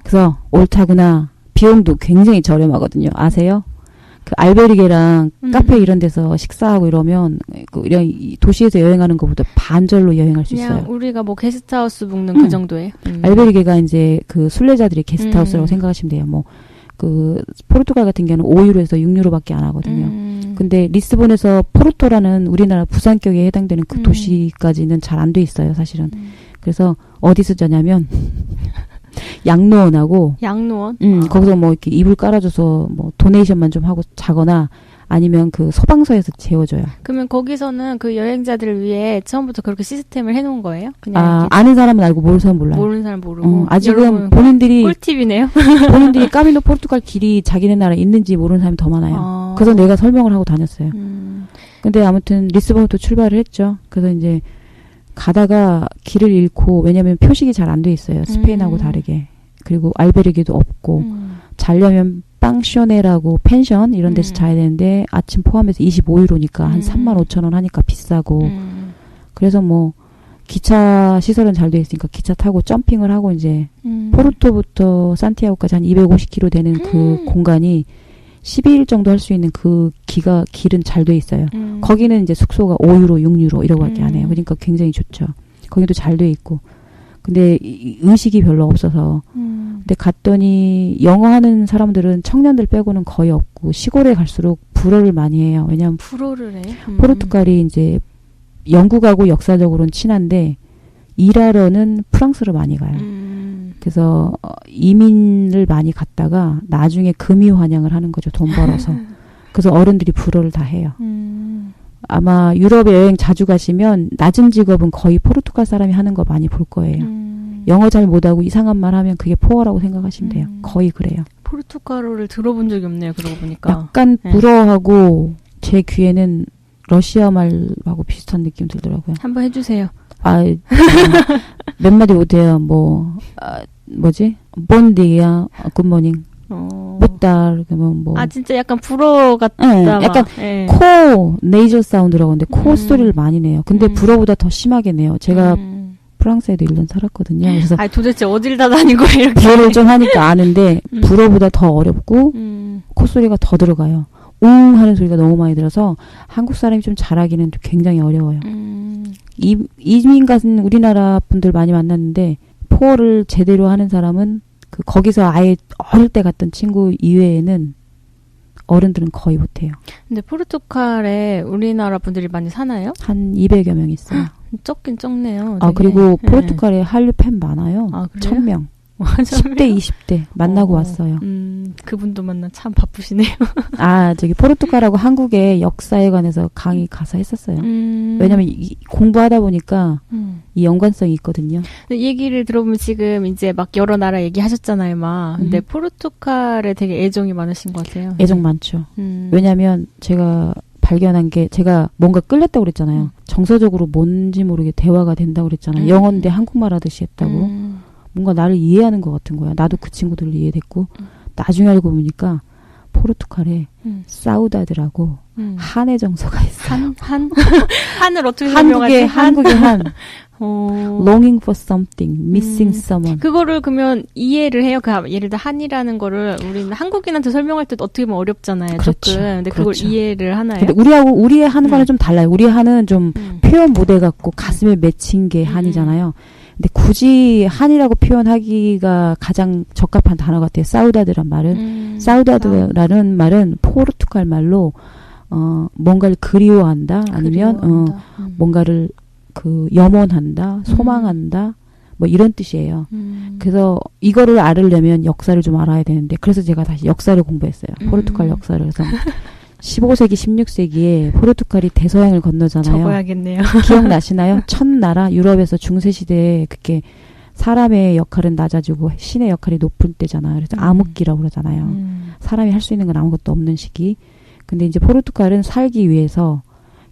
Speaker 2: 그래서 옳다구나. 비용도 굉장히 저렴하거든요. 아세요? 그 알베르게랑 카페 이런 데서 식사하고 이러면 이런 도시에서 여행하는 것보다 반절로 여행할 수 있어요.
Speaker 1: 우리가 뭐 게스트하우스 묵는 그 정도예요.
Speaker 2: 알베르게가 이제 그 순례자들의 게스트하우스라고 생각하시면 돼요. 뭐 그 포르투갈 같은 경우는 5유로에서 6유로밖에 안 하거든요. 근데 리스본에서 포르토라는 우리나라 부산격에 해당되는 그 도시까지는 잘 안 돼 있어요, 사실은. 그래서 어디서 자냐면 양로원하고
Speaker 1: 양로원?
Speaker 2: 거기서 뭐 이렇게 이불 깔아줘서 뭐 도네이션만 좀 하고 자거나 아니면 그 소방서에서 재워줘요.
Speaker 1: 그러면 거기서는 그 여행자들을 위해 처음부터 그렇게 시스템을 해놓은 거예요? 그냥
Speaker 2: 아는 사람은 알고 모르는 사람은 몰라요.
Speaker 1: 모르는 사람 모르고.
Speaker 2: 아직은 본인들이
Speaker 1: 꿀팁이네요.
Speaker 2: 본인들이 까미노 포르투갈 길이 자기네 나라에 있는지 모르는 사람이 더 많아요. 그래서 내가 설명을 하고 다녔어요. 근데 아무튼 리스본부터 출발을 했죠. 그래서 이제 가다가 길을 잃고, 왜냐면 표식이 잘 안 돼 있어요. 스페인하고 다르게. 그리고 알베르게도 없고, 자려면 빵쇼네라고 펜션 이런 데서 자야 되는데 아침 포함해서 25유로니까 한 35,000원 하니까 비싸고. 그래서 뭐 기차 시설은 잘 돼 있으니까 기차 타고 점핑을 하고 이제 포르토부터 산티아고까지 한 250km 되는 그 공간이 12일 정도 할 수 있는 그 길은 잘 돼 있어요. 거기는 이제 숙소가 5유로, 6유로 이러고밖에 안 해요. 그러니까 굉장히 좋죠. 거기도 잘 돼 있고. 근데 의식이 별로 없어서. 근데 갔더니 영어 하는 사람들은 청년들 빼고는 거의 없고, 시골에 갈수록 불어를 많이 해요. 왜냐하면
Speaker 1: 불어를 해?
Speaker 2: 포르투갈이 이제 영국하고 역사적으로는 친한데 일하러는 프랑스로 많이 가요. 그래서 이민을 많이 갔다가 나중에 금이 환영을 하는 거죠. 돈 벌어서. 그래서 어른들이 불어를 다 해요. 아마 유럽에 여행 자주 가시면 낮은 직업은 거의 포르투갈 사람이 하는 거 많이 볼 거예요. 영어 잘 못하고 이상한 말 하면 그게 포어라고 생각하시면 돼요. 거의 그래요.
Speaker 1: 포르투갈어를 들어본 적이 없네요. 그러고 보니까.
Speaker 2: 약간 불어하고 제 귀에는 러시아 말하고 비슷한 느낌 들더라고요.
Speaker 1: 한번 해주세요.
Speaker 2: 몇 마디 못해요. 뭐지? 본디야, 굿모닝. 못달, 뭐.
Speaker 1: 진짜 약간 불어 같다.
Speaker 2: 네, 약간 네이저 사운드라고 하는데 코 소리를 많이 내요. 근데 불어보다 더 심하게 내요. 제가 프랑스에도 1년 살았거든요. 그래서
Speaker 1: 도대체 어딜 다 다닌 거예요, 이렇게.
Speaker 2: 불어를 좀 하니까 아는데 불어보다 더 어렵고 콧소리가 더 들어가요. 웅 하는 소리가 너무 많이 들어서 한국 사람이 좀 잘하기는 굉장히 어려워요. 이민 간 우리나라 분들 많이 만났는데 포어를 제대로 하는 사람은 거기서 아예 어릴 때 갔던 친구 이외에는 어른들은 거의 못해요.
Speaker 1: 근데 포르투갈에 우리나라 분들이 많이 사나요?
Speaker 2: 한 200여 명 있어요.
Speaker 1: 적긴 적네요. 되게.
Speaker 2: 그리고 포르투갈에 한류 팬 많아요. 1000명. 10대, 20대 만나고 왔어요.
Speaker 1: 그분도 만나 참 바쁘시네요.
Speaker 2: 저기 포르투갈하고 한국의 역사에 관해서 강의 가서 했었어요. 왜냐면 공부하다 보니까 이 연관성이 있거든요.
Speaker 1: 이 얘기를 들어보면 지금 이제 막 여러 나라 얘기하셨잖아요, 막. 근데 포르투갈에 되게 애정이 많으신 것 같아요.
Speaker 2: 애정 많죠. 왜냐면 제가 발견한 게, 제가 뭔가 끌렸다고 그랬잖아요. 정서적으로 뭔지 모르게 대화가 된다고 그랬잖아요. 영어인데 한국말 하듯이 했다고. 뭔가 나를 이해하는 것 같은 거야. 나도 그 친구들을 이해됐고. 나중에 알고 보니까 포르투갈에 사우다드라고 한의 정서가 있어요.
Speaker 1: 한을 어떻게 설명하지?
Speaker 2: 한국의 한. longing for something, missing someone.
Speaker 1: 그거를 그러면 이해를 해요. 예를 들어 한이라는 거를 우리는 한국인한테 설명할 때 어떻게 보면 어렵잖아요.
Speaker 2: 그렇죠.
Speaker 1: 조금. 근데 그걸 이해를 하나요?
Speaker 2: 근데 우리의 한과는 좀 달라요. 우리의 한은 좀 표현 못해 갖고 가슴에 맺힌 게 한이잖아요. 근데 굳이 한이라고 표현하기가 가장 적합한 단어 같아요. 사우다드란 말은. 사우다드라는 말은 포르투갈 말로 뭔가를 그리워한다. 아니면 뭔가를 염원한다. 소망한다. 뭐 이런 뜻이에요. 그래서 이거를 알으려면 역사를 좀 알아야 되는데, 그래서 제가 다시 역사를 공부했어요. 포르투갈 역사를. 그래서 15세기, 16세기에 포르투갈이 대서양을 건너잖아요.
Speaker 1: 적어야겠네요.
Speaker 2: 기억나시나요? 첫나라, 유럽에서 중세시대에 그렇게 사람의 역할은 낮아지고 신의 역할이 높을 때잖아요. 그래서 암흑기라고 그러잖아요. 사람이 할 수 있는 건 아무것도 없는 시기. 근데 이제 포르투갈은 살기 위해서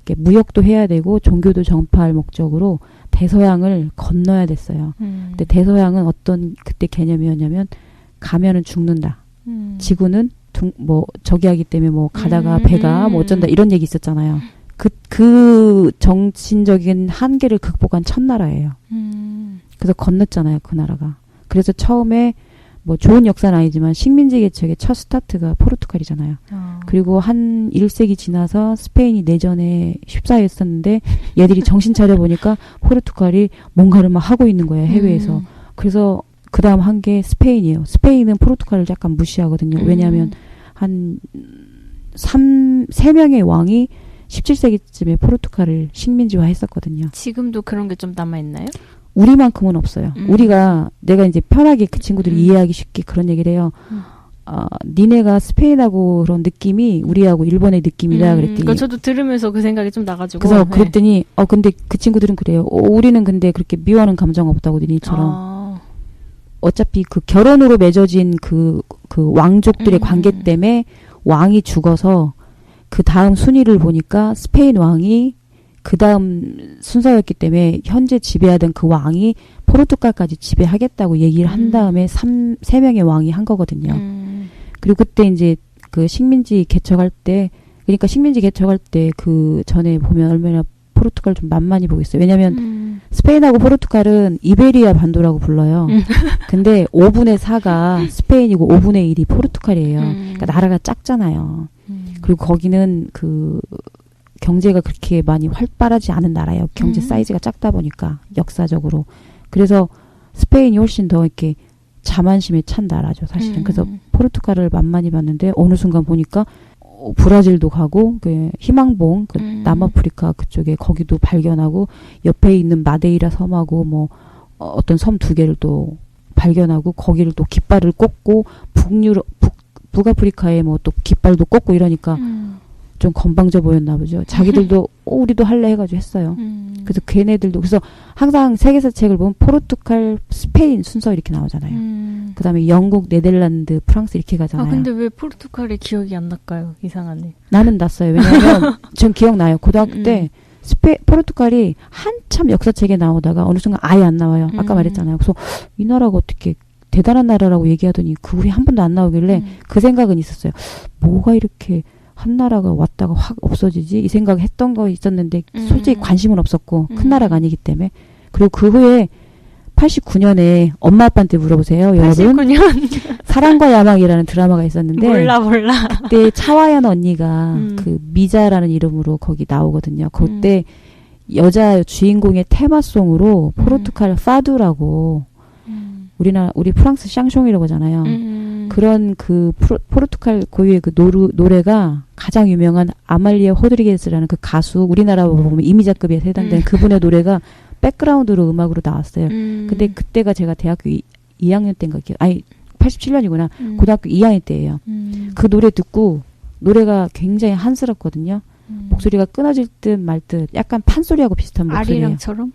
Speaker 2: 이렇게 무역도 해야 되고 종교도 전파할 목적으로 대서양을 건너야 됐어요. 근데 대서양은 어떤 그때 개념이었냐면, 가면은 죽는다. 지구는 저기 하기 때문에 가다가 배가 어쩐다 이런 얘기 있었잖아요. 그 정신적인 한계를 극복한 첫나라예요. 그래서 건넜잖아요, 그 나라가. 그래서 처음에 좋은 역사는 아니지만 식민지 개척의 첫 스타트가 포르투갈이잖아요. 그리고 한 1세기 지나서 스페인이 내전에 휩싸였었는데 얘들이 정신 차려보니까 포르투갈이 뭔가를 막 하고 있는 거예요, 해외에서. 그래서 그 다음 한 게 스페인이에요. 스페인은 포르투갈을 약간 무시하거든요. 왜냐하면 한 3명의 왕이 17세기쯤에 포르투갈을 식민지화 했었거든요.
Speaker 1: 지금도 그런 게 좀 남아있나요?
Speaker 2: 우리만큼은 없어요. 내가 이제 편하게 그 친구들이 이해하기 쉽게 그런 얘기를 해요. 니네가 스페인하고 그런 느낌이 우리하고 일본의 느낌이다 그랬더니.
Speaker 1: 저도 들으면서 그 생각이 좀 나가지고.
Speaker 2: 그래서 그랬더니, 근데 그 친구들은 그래요. 우리는 근데 그렇게 미워하는 감정 없다고, 니네처럼. 어차피 그 결혼으로 맺어진 그 왕족들의 관계 때문에 왕이 죽어서 그 다음 순위를 보니까 스페인 왕이 그 다음 순서였기 때문에 현재 지배하던 그 왕이 포르투갈까지 지배하겠다고 얘기를 한 다음에 세 명의 왕이 한 거거든요. 그리고 그때 이제 그 식민지 개척할 때, 그러니까 식민지 개척할 때 그 전에 보면 얼마나 포르투갈 좀 만만히 보고 있어요. 왜냐면 스페인하고 포르투갈은 이베리아 반도라고 불러요. 근데 5분의 4가 스페인이고 5분의 1이 포르투갈이에요. 그러니까 나라가 작잖아요. 그리고 거기는 그 경제가 그렇게 많이 활발하지 않은 나라예요. 경제 사이즈가 작다 보니까 역사적으로. 그래서 스페인이 훨씬 더 이렇게 자만심에 찬 나라죠, 사실은. 그래서 포르투갈을 만만히 봤는데 어느 순간 보니까 브라질도 가고 그 희망봉 그 남아프리카 그쪽에 거기도 발견하고 옆에 있는 마데이라 섬하고 뭐 어떤 섬 2개를 또 발견하고 거기를 또 깃발을 꽂고 북아프리카에 뭐 또 깃발도 꽂고 이러니까 좀 건방져 보였나 보죠. 자기들도 우리도 할래 해가지고 했어요. 그래서 걔네들도 그래서 항상 세계사 책을 보면 포르투갈, 스페인 순서 이렇게 나오잖아요. 그다음에 영국, 네덜란드, 프랑스 이렇게 가잖아요.
Speaker 1: 아 근데 왜 포르투갈이 기억이 안 날까요? 이상하네.
Speaker 2: 나는 났어요. 왜냐하면 전 기억나요. 고등학교 때 포르투갈이 한참 역사책에 나오다가 어느 순간 아예 안 나와요. 아까 말했잖아요. 그래서 이 나라가 어떻게 대단한 나라라고 얘기하더니 그 후에 한 번도 안 나오길래 그 생각은 있었어요. 뭐가 이렇게 한 나라가 왔다가 확 없어지지? 이 생각 했던 거 있었는데 솔직히 관심은 없었고 큰 나라가 아니기 때문에. 그리고 그 후에 89년에 엄마 아빠한테 물어보세요.
Speaker 1: 89년?
Speaker 2: 사랑과 야망이라는 드라마가 있었는데
Speaker 1: 몰라.
Speaker 2: 그때 차와연 언니가 그 미자라는 이름으로 거기 나오거든요. 그때 여자 주인공의 테마송으로 포르투갈 파두라고 우리 프랑스 샹송이라고 하잖아요. 그런 그 포르투갈 고유의 그 노래가 가장 유명한 아말리아 호드리게스라는 그 가수, 우리나라로 보면 이미자급에 해당되는 그분의 노래가 백그라운드로 음악으로 나왔어요. 근데 그때가 제가 대학교 2학년 때인가 아니 87년이구나. 고등학교 2학년 때예요. 그 노래 듣고 노래가 굉장히 한스럽거든요. 목소리가 끊어질 듯 말 듯 약간 판소리하고 비슷한 목소리예요.
Speaker 1: 아리랑처럼?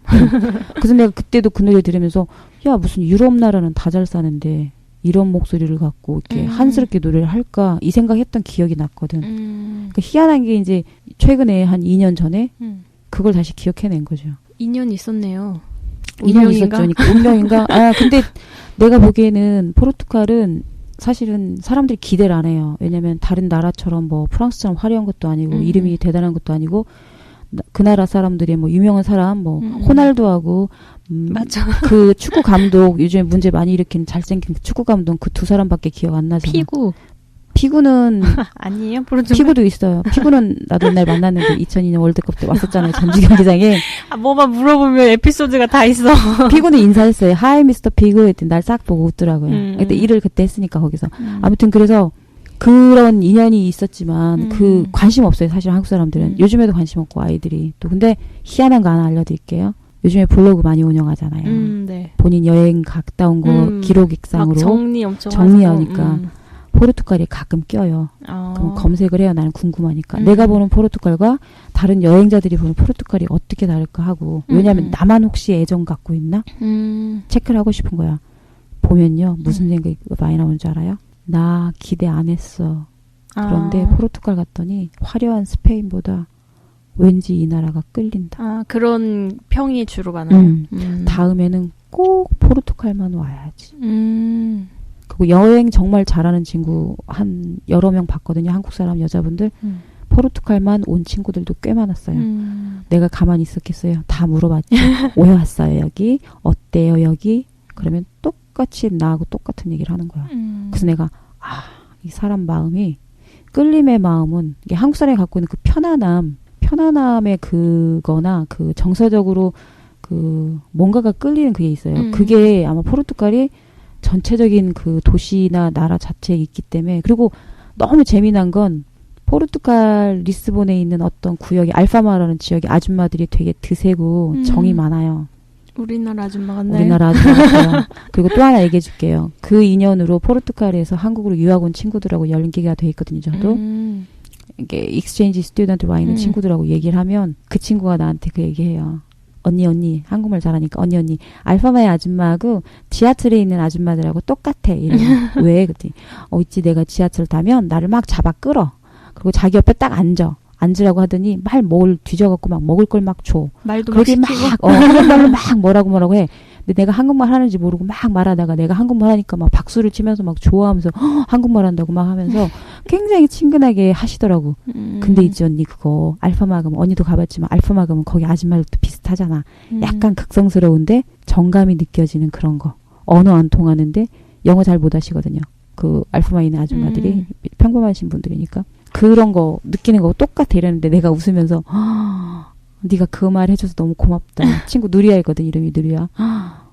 Speaker 2: 그래서 내가 그때도 그 노래 들으면서 야 무슨 유럽 나라는 다 잘 사는데 이런 목소리를 갖고 이렇게 한스럽게 노래를 할까 이 생각했던 기억이 났거든. 그러니까 희한한 게 이제 최근에 한 2년 전에 그걸 다시 기억해낸 거죠.
Speaker 1: 2년 있었네요.
Speaker 2: 2년 있었죠. 그러니까 운명인가? 아 근데 내가 보기에는 포르투갈은 사실은 사람들이 기대를 안 해요. 왜냐면 다른 나라처럼 뭐 프랑스처럼 화려한 것도 아니고 이름이 대단한 것도 아니고 그 나라 사람들이 뭐 유명한 사람 뭐 호날두하고
Speaker 1: 맞아.
Speaker 2: 그 축구 감독 요즘에 문제 많이 일으킨 잘생긴 그 축구 감독 그 2사람밖에 기억 안 나잖아. 피구는
Speaker 1: 아니에요? 포르투갈?
Speaker 2: 피구도 있어요. 피구는 나도 옛날 만났는데 2002년 월드컵 때 왔었잖아요. 전주 경기장에.
Speaker 1: 뭐만 물어보면 에피소드가 다 있어.
Speaker 2: 피구는 인사했어요. 하이 미스터 피구 했더니 날 싹 보고 웃더라고요. 그때 일을 그때 했으니까 거기서. 아무튼 그래서 그런 인연이 있었지만 그 관심 없어요. 사실 한국 사람들은. 요즘에도 관심 없고 아이들이. 또 근데 희한한 거 하나 알려드릴게요. 요즘에 블로그 많이 운영하잖아요.
Speaker 1: 네.
Speaker 2: 본인 여행 갔다 온 거 기록익상으로
Speaker 1: 막 정리 엄청
Speaker 2: 정리하니까 포르투갈이 가끔 껴요. 그럼 검색을 해요. 나는 궁금하니까. 내가 보는 포르투갈과 다른 여행자들이 보는 포르투갈이 어떻게 다를까 하고. 왜냐하면 나만 혹시 애정 갖고 있나? 체크를 하고 싶은 거야. 보면요. 무슨 생각이 많이 나오는 줄 알아요? 나 기대 안 했어. 그런데 포르투갈 갔더니 화려한 스페인보다 왠지 이 나라가 끌린다.
Speaker 1: 그런 평이 주로 많아요.
Speaker 2: 다음에는 꼭 포르투갈만 와야지. 그리고 여행 정말 잘하는 친구 한 여러 명 봤거든요. 한국 사람 여자분들. 포르투갈만 온 친구들도 꽤 많았어요. 내가 가만히 있었겠어요. 다 물어봤죠. 왜 왔어요 여기? 어때요 여기? 그러면 똑같이 나하고 똑같은 얘기를 하는 거야. 그래서 내가 이 사람 마음이 끌림의 마음은 이게 한국 사람이 갖고 있는 그 편안함의 그거나 그 정서적으로 그 뭔가가 끌리는 그게 있어요. 그게 아마 포르투갈이 전체적인 그 도시나 나라 자체에 있기 때문에. 그리고 너무 재미난 건 포르투갈 리스본에 있는 어떤 구역이 알파마라는 지역의 아줌마들이 되게 드세고 정이 많아요.
Speaker 1: 우리나라 아줌마 같나요?
Speaker 2: 우리나라 아줌마 같아요. 그리고 또 하나 얘기해 줄게요. 그 인연으로 포르투갈에서 한국으로 유학 온 친구들하고 연계가 돼 있거든요. 저도. 이게 익스체인지 스튜던트 와 있는 친구들하고 얘기를 하면 그 친구가 나한테 그 얘기해요. 언니 한국말 잘하니까 언니 알파마의 아줌마하고 지하철에 있는 아줌마들하고 똑같아. 이래요. 왜? 그랬더니 있지 내가 지하철 타면 나를 막 잡아 끌어. 그리고 자기 옆에 딱 앉으라고 하더니 뭘 뒤져갖고 막 먹을 걸 막 줘.
Speaker 1: 말도 막 시키고.
Speaker 2: 한국말로 막 뭐라고 해. 근데 내가 한국말 하는지 모르고 막 말하다가 내가 한국말 하니까 막 박수를 치면서 막 좋아하면서 한국말 한다고 막 하면서 굉장히 친근하게 하시더라고. 근데 있지 언니 그거 알파마금 언니도 가봤지만 알파마금은 거기 아줌마들도 비슷하잖아. 약간 극성스러운데 정감이 느껴지는 그런 거. 언어 안 통하는데 영어 잘 못 하시거든요. 그 알파마에 있는 아줌마들이 평범하신 분들이니까. 그런 거 느끼는 거 똑같아 이랬는데 내가 웃으면서 네가 그 말 해줘서 너무 고맙다. 친구 누리아이거든. 이름이 누리아.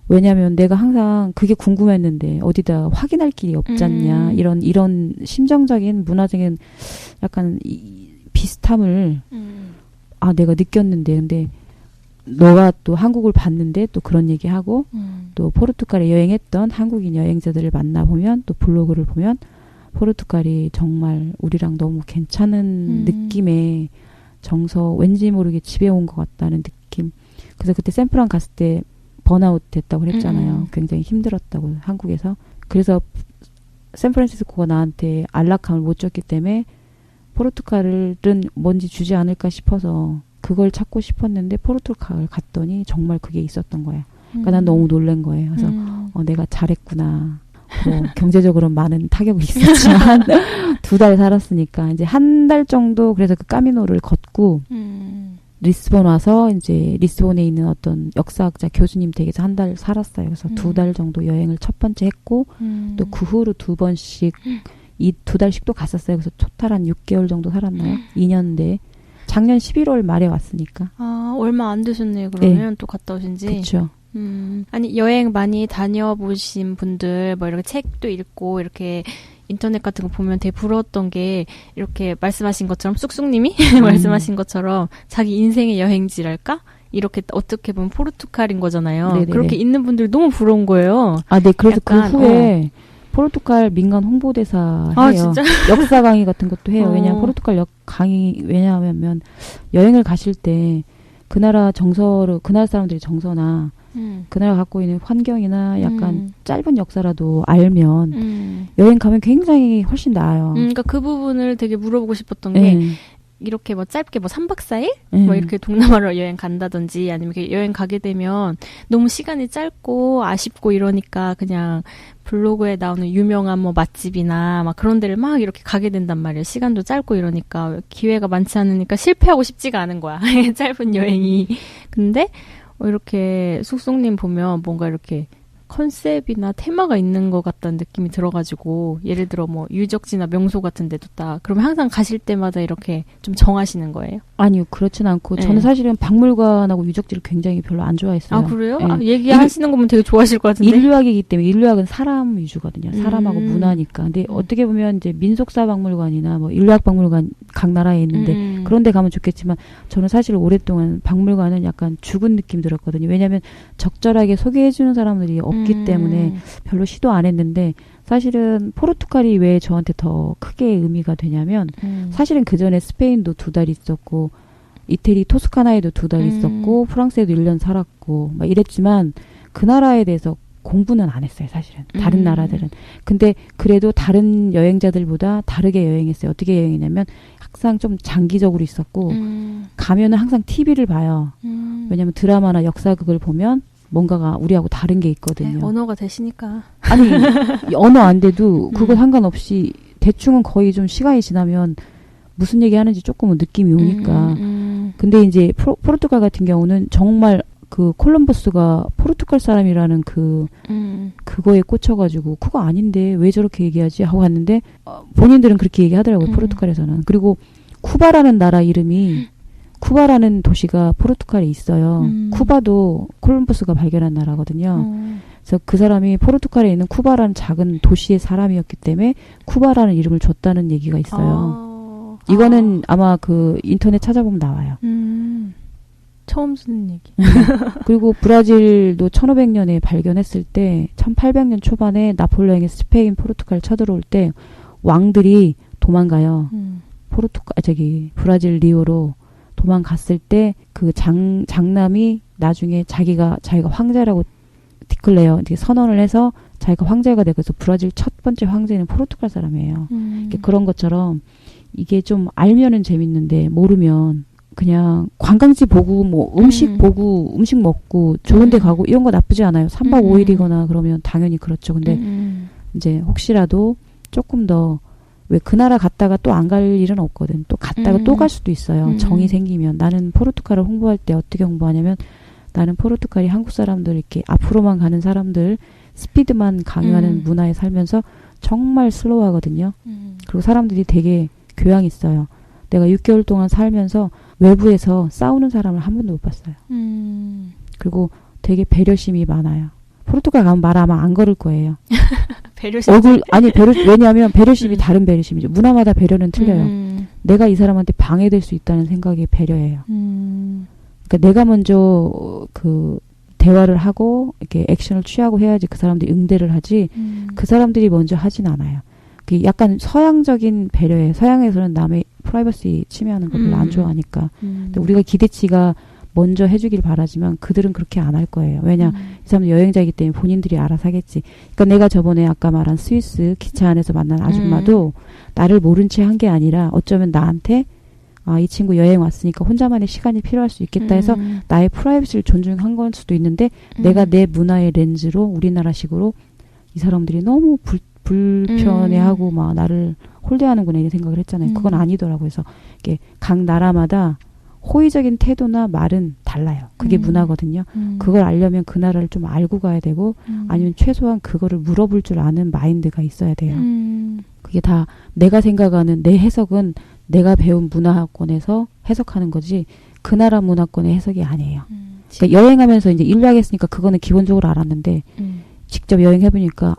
Speaker 2: 왜냐면 내가 항상 그게 궁금했는데 어디다 확인할 길이 없잖냐. 이런 심정적인 문화적인 약간 비슷함을 내가 느꼈는데 근데 너가 또 한국을 봤는데 또 그런 얘기하고 또 포르투갈에 여행했던 한국인 여행자들을 만나보면 또 블로그를 보면 포르투갈이 정말 우리랑 너무 괜찮은 느낌의 정서 왠지 모르게 집에 온 것 같다는 느낌. 그래서 그때 샌프란 갔을 때 번아웃 됐다고 그랬잖아요. 굉장히 힘들었다고 한국에서. 그래서 샌프란시스코가 나한테 안락함을 못 줬기 때문에 포르투갈은 뭔지 주지 않을까 싶어서 그걸 찾고 싶었는데 포르투갈 갔더니 정말 그게 있었던 거야. 그러니까 난 너무 놀란 거예요. 그래서 내가 잘했구나. 뭐 경제적으로 많은 타격이 있었지만 2달 살았으니까 이제 1달 정도 그래서 그 까미노를 걷고 리스본 와서 이제 리스본에 있는 어떤 역사학자 교수님 댁에서 1달 살았어요. 그래서 2달 정도 여행을 첫 번째 했고 또 그 후로 2번씩 이 2달씩 또 갔었어요. 그래서 토탈 한 6개월 정도 살았나요? 2년 내. 작년 11월 말에 왔으니까.
Speaker 1: 얼마 안 되셨네요. 그러면 네. 또 갔다 오신 지.
Speaker 2: 그렇죠.
Speaker 1: 아니 여행 많이 다녀보신 분들 뭐 이렇게 책도 읽고 이렇게 인터넷 같은 거 보면 되게 부러웠던 게 이렇게 말씀하신 것처럼 쑥쑥님이 말씀하신 것처럼 자기 인생의 여행지랄까? 이렇게 어떻게 보면 포르투갈인 거잖아요. 네네네. 그렇게 있는 분들 너무 부러운 거예요.
Speaker 2: 네. 그래서 약간, 그 후에 포르투갈 민간 홍보대사 해요.
Speaker 1: 진짜?
Speaker 2: 역사 강의 같은 것도 해요. 왜냐하면 포르투갈 왜냐하면 여행을 가실 때 그 나라 정서를 그 나라 사람들이 정서나 그 나라 갖고 있는 환경이나 약간 짧은 역사라도 알면 여행 가면 굉장히 훨씬 나아요.
Speaker 1: 그러니까 그 부분을 되게 물어보고 싶었던 게 이렇게 뭐 짧게 뭐 3박 4일? 뭐 이렇게 동남아로 여행 간다든지 아니면 이렇게 여행 가게 되면 너무 시간이 짧고 아쉽고 이러니까 그냥 블로그에 나오는 유명한 뭐 맛집이나 막 그런 데를 막 이렇게 가게 된단 말이에요. 시간도 짧고 이러니까 기회가 많지 않으니까 실패하고 싶지가 않은 거야. 짧은 여행이. 근데 이렇게 쑥쑥님 보면 뭔가 이렇게 컨셉이나 테마가 있는 것 같다는 느낌이 들어가지고 예를 들어 뭐 유적지나 명소 같은 데도 딱 그러면 항상 가실 때마다 이렇게 좀 정하시는 거예요?
Speaker 2: 아니요. 그렇진 않고 저는 사실은 박물관하고 유적지를 굉장히 별로 안 좋아했어요.
Speaker 1: 그래요? 네. 얘기하시는 거 보면 되게 좋아하실 것 같은데?
Speaker 2: 인류학이기 때문에 인류학은 사람 위주거든요. 사람하고 문화니까. 근데 어떻게 보면 이제 민속사 박물관이나 뭐 인류학 박물관 각 나라에 있는데 그런 데 가면 좋겠지만 저는 사실 오랫동안 박물관은 약간 죽은 느낌 들었거든요. 왜냐하면 적절하게 소개해주는 사람들이 없기 때문에 별로 시도 안 했는데 사실은 포르투갈이 왜 저한테 더 크게 의미가 되냐면 사실은 그 전에 스페인도 2달 있었고 이태리 토스카나에도 2달 있었고 프랑스에도 1년 살았고 막 이랬지만 그 나라에 대해서 공부는 안 했어요. 사실은 다른 나라들은. 근데 그래도 다른 여행자들보다 다르게 여행했어요. 어떻게 여행했냐면 항상 좀 장기적으로 있었고 가면은 항상 TV를 봐요. 왜냐면 드라마나 역사극을 보면 뭔가가 우리하고 다른 게 있거든요.
Speaker 1: 네, 언어가 되시니까.
Speaker 2: 아니 언어 안 돼도 그거 상관없이 대충은 거의 좀 시간이 지나면 무슨 얘기 하는지 조금은 느낌이 오니까. 근데 이제 포르투갈 같은 경우는 정말 그 콜럼버스가 포르투갈 사람이라는 그거에 꽂혀가지고 그거 아닌데 왜 저렇게 얘기하지 하고 갔는데 본인들은 그렇게 얘기하더라고요. 포르투갈에서는. 그리고 쿠바라는 나라 이름이 쿠바라는 도시가 포르투갈에 있어요. 쿠바도 콜럼버스가 발견한 나라거든요. 그래서 그 사람이 포르투갈에 있는 쿠바라는 작은 도시의 사람이었기 때문에 쿠바라는 이름을 줬다는 얘기가 있어요. 이거는 아마 그 인터넷 찾아보면 나와요.
Speaker 1: 처음 듣는 얘기.
Speaker 2: 그리고 브라질도 1500년에 발견했을 때 1800년 초반에 나폴레옹이 스페인, 포르투갈 쳐들어올 때 왕들이 도망가요. 브라질 리오로 도망갔을 때 그 장남이 나중에 자기가 황제라고 디클레어, 선언을 해서 자기가 황제가 되고 그래서 브라질 첫 번째 황제는 포르투갈 사람이에요. 그런 것처럼 이게 좀 알면은 재밌는데 모르면 그냥 관광지 보고 뭐 음식 보고 음식 먹고 좋은 데 가고 이런 거 나쁘지 않아요. 3박 5일이거나 그러면 당연히 그렇죠. 근데 이제 혹시라도 조금 더 왜 그 나라 갔다가 또 안 갈 일은 없거든. 또 갔다가 또 갈 수도 있어요. 정이 생기면. 나는 포르투갈을 홍보할 때 어떻게 홍보하냐면 나는 포르투갈이 한국 사람들 이렇게 앞으로만 가는 사람들 스피드만 강요하는 문화에 살면서 정말 슬로우하거든요. 그리고 사람들이 되게 교양 있어요. 내가 6개월 동안 살면서 외부에서 싸우는 사람을 한 번도 못 봤어요. 그리고 되게 배려심이 많아요. 포르투갈 가면 말 아마 안 걸을 거예요.
Speaker 1: 배려심?
Speaker 2: 왜냐하면 배려심이 다른 배려심이죠. 문화마다 배려는 틀려요. 내가 이 사람한테 방해될 수 있다는 생각이 배려예요. 그러니까 내가 먼저 그 대화를 하고 이렇게 액션을 취하고 해야지 그 사람들이 응대를 하지 그 사람들이 먼저 하진 않아요. 그 약간 서양적인 배려예요. 서양에서는 남의 프라이버시 침해하는 걸 별로 안 좋아하니까. 근데 우리가 기대치가 먼저 해주길 바라지만 그들은 그렇게 안 할 거예요. 왜냐, 이 사람들 여행자이기 때문에 본인들이 알아서 하겠지. 그러니까 내가 저번에 아까 말한 스위스 기차 안에서 만난 아줌마도 나를 모른 채 한 게 아니라 어쩌면 나한테 이 친구 여행 왔으니까 혼자만의 시간이 필요할 수 있겠다 해서 나의 프라이버시를 존중한 걸 수도 있는데 내가 내 문화의 렌즈로 우리나라식으로 이 사람들이 너무 불편해하고 막 나를 홀대하는구나 이런 생각을 했잖아요. 그건 아니더라고요. 그래서 이게 각 나라마다 호의적인 태도나 말은 달라요. 그게 문화거든요. 그걸 알려면 그 나라를 좀 알고 가야 되고 아니면 최소한 그거를 물어볼 줄 아는 마인드가 있어야 돼요. 그게 다 내가 생각하는 내 해석은 내가 배운 문화권에서 해석하는 거지 그 나라 문화권의 해석이 아니에요. 그러니까 여행하면서 이제 인류학했으니까 그거는 기본적으로 알았는데 직접 여행해보니까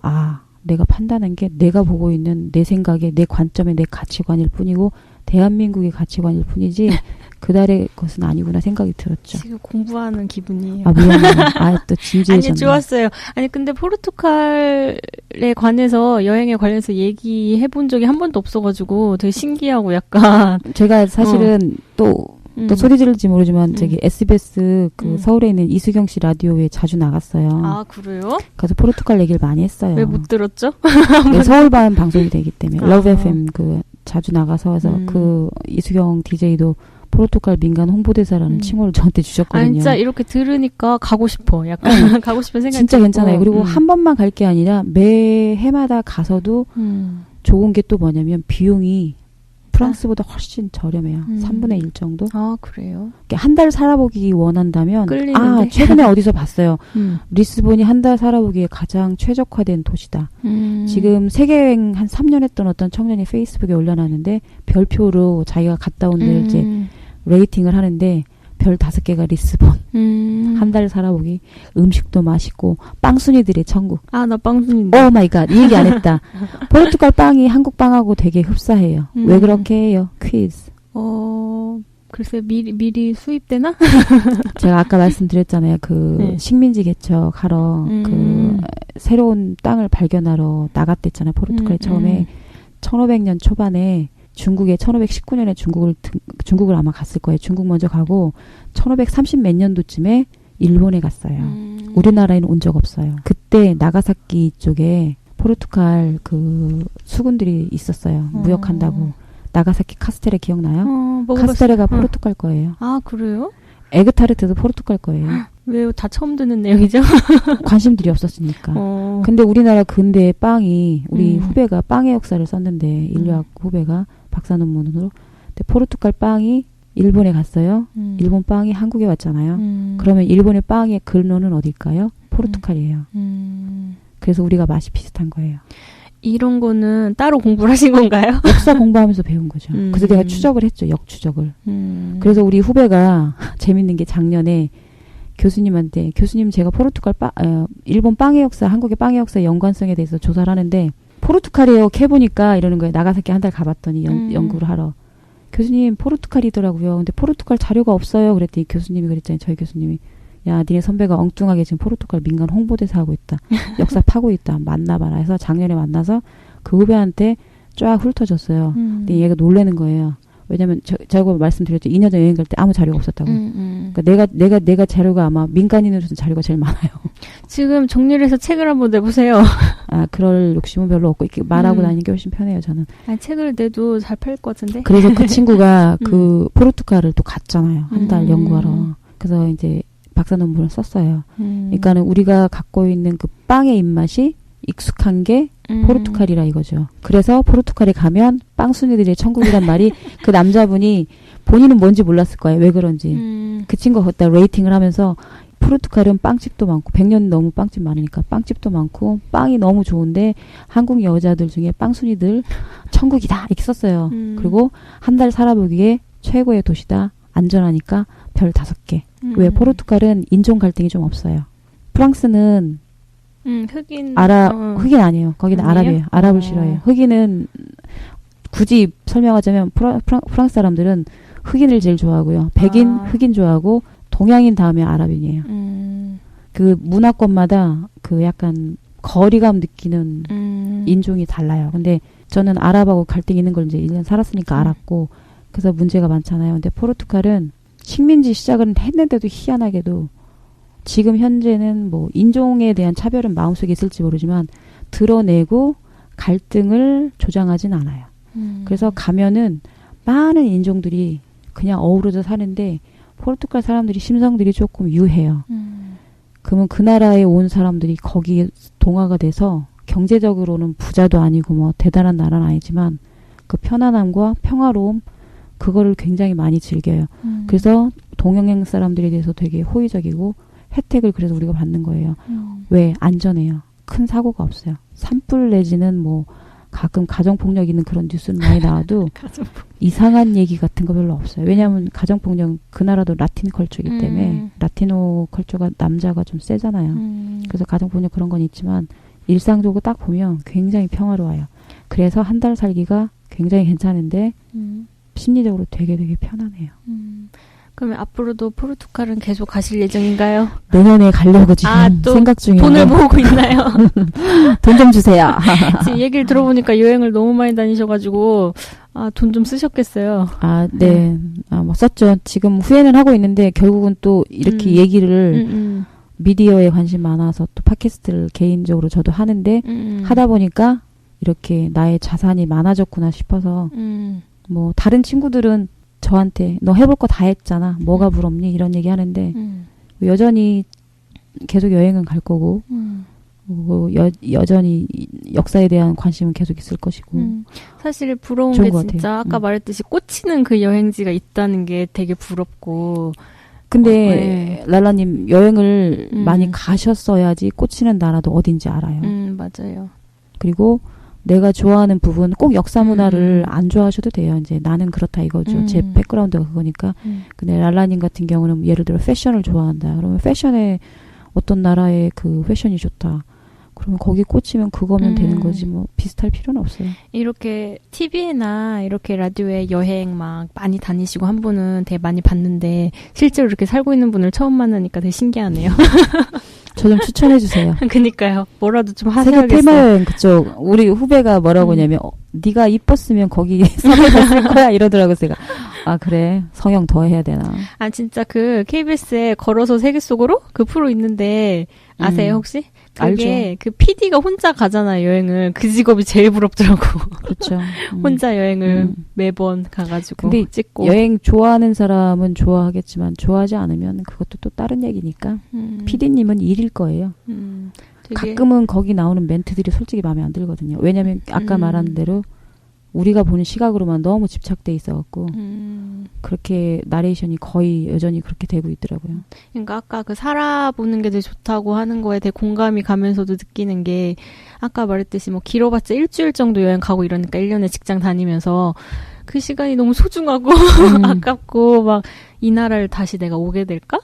Speaker 2: 내가 판단한 게 내가 보고 있는 내 생각에 내 관점에 내 가치관일 뿐이고 대한민국의 가치관일 뿐이지 그달의 것은 아니구나 생각이 들었죠.
Speaker 1: 지금 공부하는 기분이에요.
Speaker 2: 미안해요. 또 진지해졌네.
Speaker 1: 아니, 좋았어요. 아니, 근데 포르투갈에 관해서, 여행에 관해서 얘기해 본 적이 한 번도 없어가지고 되게 신기하고 약간.
Speaker 2: 제가 사실은 또 소리 지를지 모르지만 저기 SBS 서울에 있는 이수경 씨 라디오에 자주 나갔어요.
Speaker 1: 아, 그래요?
Speaker 2: 그래서 포르투갈 얘기를 많이 했어요.
Speaker 1: 왜 못 들었죠?
Speaker 2: 네, 서울반 방송이 되기 때문에. 러브 FM 자주 나가서 해서 이수경 DJ도 포르투갈 민간 홍보대사라는 칭호를 저한테 주셨거든요.
Speaker 1: 진짜 이렇게 들으니까 가고 싶어. 약간 가고 싶은 생각이
Speaker 2: 진짜 들고. 괜찮아요. 그리고 한 번만 갈 게 아니라 매 해마다 가서도 좋은 게 또 뭐냐면 비용이 프랑스보다 훨씬 저렴해요. 3분의 1 정도.
Speaker 1: 아, 그래요?
Speaker 2: 한 달 살아보기 원한다면
Speaker 1: 끌리는데?
Speaker 2: 최근에 어디서 봤어요. 리스본이 한 달 살아보기에 가장 최적화된 도시다. 지금 세계여행 한 3년 했던 어떤 청년이 페이스북에 올려놨는데 별표로 자기가 갔다 온 데를 이제 레이팅을 하는데 별 5개가 리스본. 한 달 살아보기. 음식도 맛있고 빵순이들의 천국.
Speaker 1: 나 빵순인데.
Speaker 2: 오 마이 갓. 이 얘기 안 했다. 포르투갈 빵이 한국 빵하고 되게 흡사해요. 왜 그렇게 해요? 퀴즈.
Speaker 1: 글쎄 미리 수입되나?
Speaker 2: 제가 아까 말씀드렸잖아요. 식민지 개척하러 새로운 땅을 발견하러 나갔댔잖아요. 포르투갈에 처음에 1500년 초반에 중국에 1519년에 중국을 아마 갔을 거예요. 중국 먼저 가고 1530 몇 년도쯤에 일본에 갔어요. 우리나라에는 온 적 없어요. 그때 나가사키 쪽에 포르투갈 수군들이 있었어요. 무역한다고. 나가사키 카스테레 기억나요? 카스테레가 포르투갈 거예요.
Speaker 1: 아, 그래요?
Speaker 2: 에그타르트도 포르투갈 거예요.
Speaker 1: 왜요? 다 처음 듣는 내용이죠?
Speaker 2: 관심들이 없었으니까. 근데 우리나라 근대 빵이 우리 후배가 빵의 역사를 썼는데 인류학 후배가 박사 논문으로. 근데 포르투갈 빵이 일본에 갔어요. 일본 빵이 한국에 왔잖아요. 그러면 일본의 빵의 근원은 어딜까요? 포르투갈이에요. 그래서 우리가 맛이 비슷한 거예요.
Speaker 1: 이런 거는 따로 공부를 하신 건가요?
Speaker 2: 역사 공부하면서 배운 거죠. 그래서 내가 추적을 했죠. 역추적을. 그래서 우리 후배가 재밌는 게 작년에 교수님한테 교수님 제가 포르투갈 일본 빵의 역사, 한국의 빵의 역사의 연관성에 대해서 조사를 하는데 포르투갈이에요. 해보니까 이러는 거예요. 나가사키 한 달 가봤더니 연구를 하러. 교수님 포르투갈이더라고요. 근데 포르투갈 자료가 없어요. 그랬더니 교수님이 그랬잖아요. 저희 교수님이. 야, 니네 선배가 엉뚱하게 지금 포르투갈 민간 홍보대사 하고 있다. 역사 파고 있다. 만나봐라 해서 작년에 만나서 그 후배한테 쫙 훑어줬어요. 근데 얘가 놀라는 거예요. 왜냐면 제가 말씀드렸죠. 2년 전 여행 갈 때 아무 자료가 없었다고. 그러니까 내가 자료가 아마 민간인으로서는 자료가 제일 많아요.
Speaker 1: 지금 정리를 해서 책을 한번 내보세요.
Speaker 2: 그럴 욕심은 별로 없고 이렇게 말하고 다니는 게 훨씬 편해요. 저는.
Speaker 1: 아니, 책을 내도 잘 팔 것 같은데.
Speaker 2: 그래서 그 친구가 그 포르투갈을 또 갔잖아요. 한 달 연구하러. 그래서 이제 박사 논문을 썼어요. 그러니까는 우리가 갖고 있는 그 빵의 입맛이 익숙한 게 포르투갈이라 이거죠. 그래서 포르투갈에 가면 빵순이들의 천국이란 말이 그 남자분이 본인은 뭔지 몰랐을 거예요. 왜 그런지. 그 친구가 그때 레이팅을 하면서 포르투갈은 빵집도 많고 100년 넘은 빵집 많으니까 빵집도 많고 빵이 너무 좋은데 한국 여자들 중에 빵순이들 천국이다 이렇게 썼어요. 그리고 한 달 살아보기에 최고의 도시다. 안전하니까 별 5개. 왜 포르투갈은 인종 갈등이 좀 없어요. 프랑스는
Speaker 1: 흑인
Speaker 2: 흑인 아니에요. 거기는
Speaker 1: 아니에요?
Speaker 2: 아랍이에요. 아랍을 싫어해요. 흑인은 굳이 설명하자면 프랑스 사람들은 흑인을 제일 좋아하고요. 백인 흑인 좋아하고 동양인 다음에 아랍인이에요. 그 문화권마다 그 약간 거리감 느끼는 인종이 달라요. 근데 저는 아랍하고 갈등 있는 걸 이제 1년 살았으니까 알았고 그래서 문제가 많잖아요. 근데 포르투갈은 식민지 시작을 했는데도 희한하게도 지금 현재는 뭐 인종에 대한 차별은 마음속에 있을지 모르지만 드러내고 갈등을 조장하진 않아요. 그래서 가면은 많은 인종들이 그냥 어우러져 사는데 포르투갈 사람들이 심성들이 조금 유해요. 그러면 그 나라에 온 사람들이 거기에 동화가 돼서 경제적으로는 부자도 아니고 뭐 대단한 나라는 아니지만 그 편안함과 평화로움 그거를 굉장히 많이 즐겨요. 그래서 동양인 사람들에 대해서 되게 호의적이고 혜택을 그래서 우리가 받는 거예요. 왜? 안전해요. 큰 사고가 없어요. 산불 내지는 뭐 가끔 가정폭력 있는 그런 뉴스는 많이 나와도 이상한 얘기 같은 거 별로 없어요. 왜냐하면 가정폭력 그 나라도 라틴 컬처이기 때문에 라티노 컬처가 남자가 좀 세잖아요. 그래서 가정폭력 그런 건 있지만 일상적으로 딱 보면 굉장히 평화로워요. 그래서 한 달 살기가 굉장히 괜찮은데 심리적으로 되게 편안해요.
Speaker 1: 그러면 앞으로도 포르투갈은 계속 가실 예정인가요?
Speaker 2: 내년에 가려고 지금
Speaker 1: 또
Speaker 2: 생각 중이에요.
Speaker 1: 돈을 모으고 있나요?
Speaker 2: 돈 좀 주세요.
Speaker 1: 지금 얘기를 들어보니까 여행을 너무 많이 다니셔가지고 돈 좀 쓰셨겠어요.
Speaker 2: 네. 뭐 썼죠. 지금 후회는 하고 있는데 결국은 또 이렇게 얘기를 미디어에 관심 많아서 또 팟캐스트를 개인적으로 저도 하는데 하다 보니까 이렇게 나의 자산이 많아졌구나 싶어서 뭐 다른 친구들은 저한테 너 해볼 거 다 했잖아. 뭐가 부럽니? 이런 얘기 하는데 여전히 계속 여행은 갈 거고 여전히 역사에 대한 관심은 계속 있을 것이고
Speaker 1: 사실 부러운 게 진짜 아까 말했듯이 꽂히는 그 여행지가 있다는 게 되게 부럽고
Speaker 2: 근데 랄라님 여행을 많이 가셨어야지 꽂히는 나라도 어딘지 알아요.
Speaker 1: 맞아요.
Speaker 2: 그리고 내가 좋아하는 부분 꼭 역사 문화를 안 좋아하셔도 돼요. 이제 나는 그렇다 이거죠. 제 백그라운드가 그거니까. 근데 랄라님 같은 경우는 예를 들어 패션을 좋아한다. 그러면 패션에 어떤 나라의 그 패션이 좋다. 그러면 거기 꽂히면 그거면 되는 거지 뭐 비슷할 필요는 없어요.
Speaker 1: 이렇게 TV나 이렇게 라디오에 여행 막 많이 다니시고 한 분은 되게 많이 봤는데 실제로 이렇게 살고 있는 분을 처음 만나니까 되게 신기하네요.
Speaker 2: 저 좀 추천해 주세요.
Speaker 1: 그니까요. 뭐라도 좀 하셔야겠어요.
Speaker 2: 세계 테마여행 그쪽 우리 후배가 뭐라고 하냐면 네가 이뻤으면 거기 성형했을 거야 이러더라고요. 제가 그래 성형 더 해야 되나.
Speaker 1: 진짜 그 KBS에 걸어서 세계 속으로 그 프로 있는데 아세요 혹시? 그게
Speaker 2: 알죠.
Speaker 1: 그 PD가 혼자 가잖아요 여행을. 그 직업이 제일 부럽더라고.
Speaker 2: 그렇죠.
Speaker 1: 혼자 여행을 매번 가가지고
Speaker 2: 근데 찍고. 여행 좋아하는 사람은 좋아하겠지만 좋아하지 않으면 그것도 또 다른 얘기니까. PD님은 일일 거예요. 가끔은 거기 나오는 멘트들이 솔직히 마음에 안 들거든요. 왜냐하면 아까 말한 대로 우리가 보는 시각으로만 너무 집착돼 있어갖고 그렇게 나레이션이 거의 여전히 그렇게 되고 있더라고요.
Speaker 1: 그러니까 아까 그 살아보는 게 되게 좋다고 하는 거에 되게 공감이 가면서도 느끼는 게 아까 말했듯이 뭐 길어봤자 일주일 정도 여행 가고 이러니까 1년에 직장 다니면서 그 시간이 너무 소중하고 아깝고 막 이 나라를 다시 내가 오게 될까?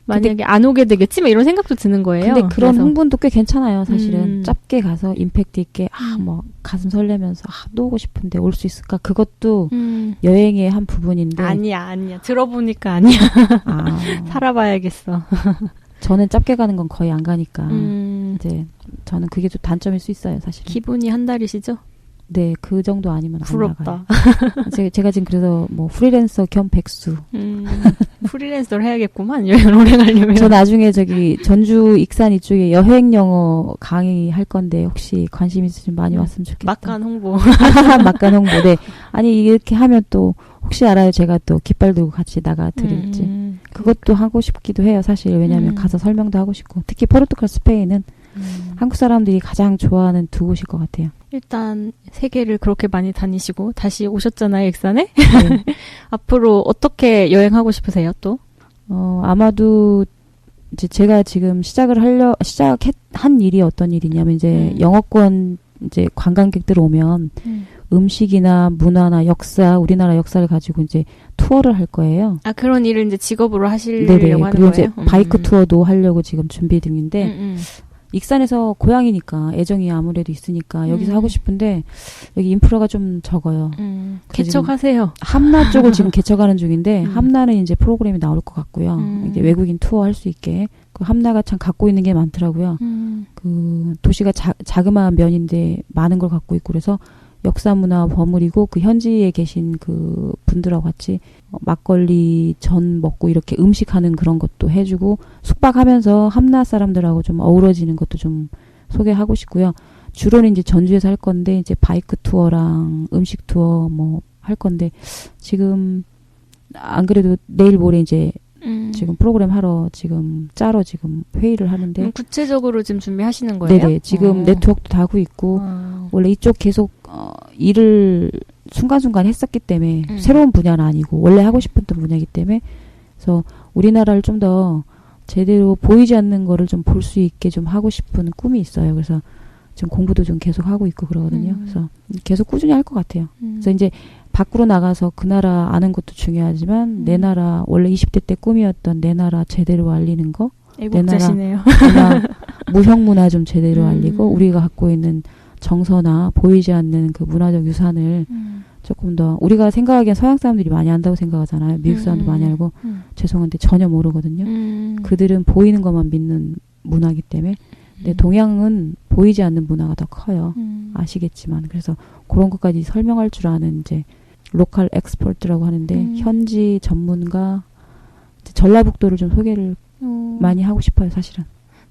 Speaker 1: 만약에 안 오게 되겠지? 막 이런 생각도 드는 거예요.
Speaker 2: 근데 그런 흥분도 꽤 괜찮아요, 사실은. 짧게 가서 임팩트 있게, 뭐, 가슴 설레면서, 또 오고 싶은데 올 수 있을까? 그것도 여행의 한 부분인데.
Speaker 1: 아니야. 들어보니까 아니야. 살아봐야겠어.
Speaker 2: 저는 짧게 가는 건 거의 안 가니까. 이제, 저는 그게 좀 단점일 수 있어요, 사실은.
Speaker 1: 기분이 한 달이시죠?
Speaker 2: 네, 그 정도 아니면 안
Speaker 1: 부럽다.
Speaker 2: 나가요. 제가 지금 그래서 뭐 프리랜서 겸 백수.
Speaker 1: 프리랜서를 해야겠구만. 여행을 오래 가려면.
Speaker 2: 저 나중에 저기 전주 익산 이쪽에 여행 영어 강의 할 건데 혹시 관심 있으시면 많이 왔으면 좋겠다.
Speaker 1: 막간 홍보.
Speaker 2: 막간 홍보. 네. 아니 이렇게 하면 또 혹시 알아요. 제가 또 깃발 들고 같이 나가 드릴지. 그것도 하고 싶기도 해요. 사실 왜냐하면 가서 설명도 하고 싶고 특히 포르투갈, 스페인은 한국 사람들이 가장 좋아하는 두 곳일 것 같아요.
Speaker 1: 일단 세계를 그렇게 많이 다니시고 다시 오셨잖아요, 익산에. 네. 앞으로 어떻게 여행하고 싶으세요, 또?
Speaker 2: 아마도 이제 제가 지금 시작한 일이 어떤 일이냐면 이제 영어권 이제 관광객들 오면 음식이나 문화나 역사, 우리나라 역사를 가지고 이제 투어를 할 거예요.
Speaker 1: 아, 그런 일을 이제 직업으로 하시려고
Speaker 2: 네네.
Speaker 1: 하는
Speaker 2: 그리고
Speaker 1: 거예요?
Speaker 2: 이제 바이크 투어도 하려고 지금 준비 중인데 익산에서 고향이니까 애정이 아무래도 있으니까 여기서 하고 싶은데 여기 인프라가 좀 적어요.
Speaker 1: 개척하세요.
Speaker 2: 함나 쪽을 지금 개척하는 중인데 함나는 이제 프로그램이 나올 것 같고요. 이제 외국인 투어 할 수 있게. 그 함나가 참 갖고 있는 게 많더라고요. 그 도시가 자그마한 면인데 많은 걸 갖고 있고 그래서 역사 문화 버무리고 그 현지에 계신 그 분들하고 같이 막걸리 전 먹고 이렇게 음식하는 그런 것도 해주고 숙박하면서 함나 사람들하고 좀 어우러지는 것도 좀 소개하고 싶고요. 주로는 이제 전주에서 할 건데 이제 바이크 투어랑 음식 투어 뭐 할 건데 지금 안 그래도 내일 모레 이제 지금 프로그램 하러 지금 짜러 지금 회의를 하는데
Speaker 1: 구체적으로 지금 준비하시는 거예요?
Speaker 2: 네네. 지금 네트워크도 다 하고 있고 원래 이쪽 계속 일을 순간순간 했었기 때문에 새로운 분야는 아니고 원래 하고 싶었던 분야이기 때문에 그래서 우리나라를 좀 더 제대로 보이지 않는 거를 좀 볼 수 있게 좀 하고 싶은 꿈이 있어요. 그래서 지금 공부도 좀 계속 하고 있고 그러거든요. 그래서 계속 꾸준히 할 것 같아요. 그래서 이제 밖으로 나가서 그 나라 아는 것도 중요하지만 내 나라 원래 20대 때 꿈이었던 내 나라 제대로 알리는 거
Speaker 1: 애국자시네요.
Speaker 2: 내 나라 무형문화 좀 제대로 알리고 우리가 갖고 있는 정서나 보이지 않는 그 문화적 유산을 조금 더 우리가 생각하기엔 서양 사람들이 많이 안다고 생각하잖아요. 미국 사람도 많이 알고 죄송한데 전혀 모르거든요. 그들은 보이는 것만 믿는 문화이기 때문에 근데 동양은 보이지 않는 문화가 더 커요. 아시겠지만 그래서 그런 것까지 설명할 줄 아는 이제 로컬 엑스퍼트라고 하는데 현지 전문가 전라북도를 좀 소개를 많이 하고 싶어요. 사실은.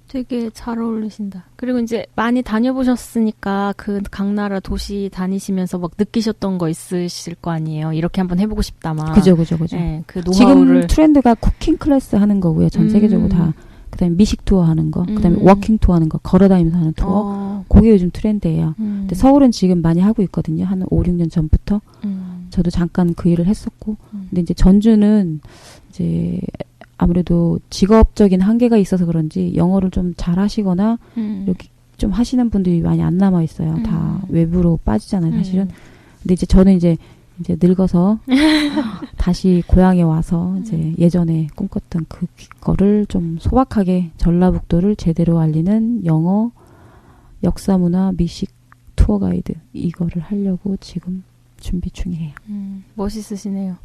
Speaker 1: 되게 잘 어울리신다. 그리고 이제 많이 다녀보셨으니까 그 각 나라 도시 다니시면서 막 느끼셨던 거 있으실 거 아니에요. 이렇게 한번 해보고 싶다 막.
Speaker 2: 그죠.
Speaker 1: 네, 그 노하우를.
Speaker 2: 지금 트렌드가 쿠킹 클래스 하는 거고요. 전 세계적으로 다. 그다음에 미식 투어 하는 거, 그다음에 워킹 투어 하는 거, 걸어다니면서 하는 투어. 그게 요즘 트렌드예요. 근데 서울은 지금 많이 하고 있거든요. 한 5, 6년 전부터. 저도 잠깐 그 일을 했었고. 근데 이제 전주는 이제 아무래도 직업적인 한계가 있어서 그런지 영어를 좀 잘 하시거나 이렇게 좀 하시는 분들이 많이 안 남아 있어요. 다 외부로 빠지잖아요, 사실은. 근데 이제 저는 이제 늙어서 다시 고향에 와서 이제 예전에 꿈꿨던 그거를 좀 소박하게 전라북도를 제대로 알리는 영어, 역사 문화, 미식 투어 가이드 이거를 하려고 지금 준비 중이에요.
Speaker 1: 멋있으시네요.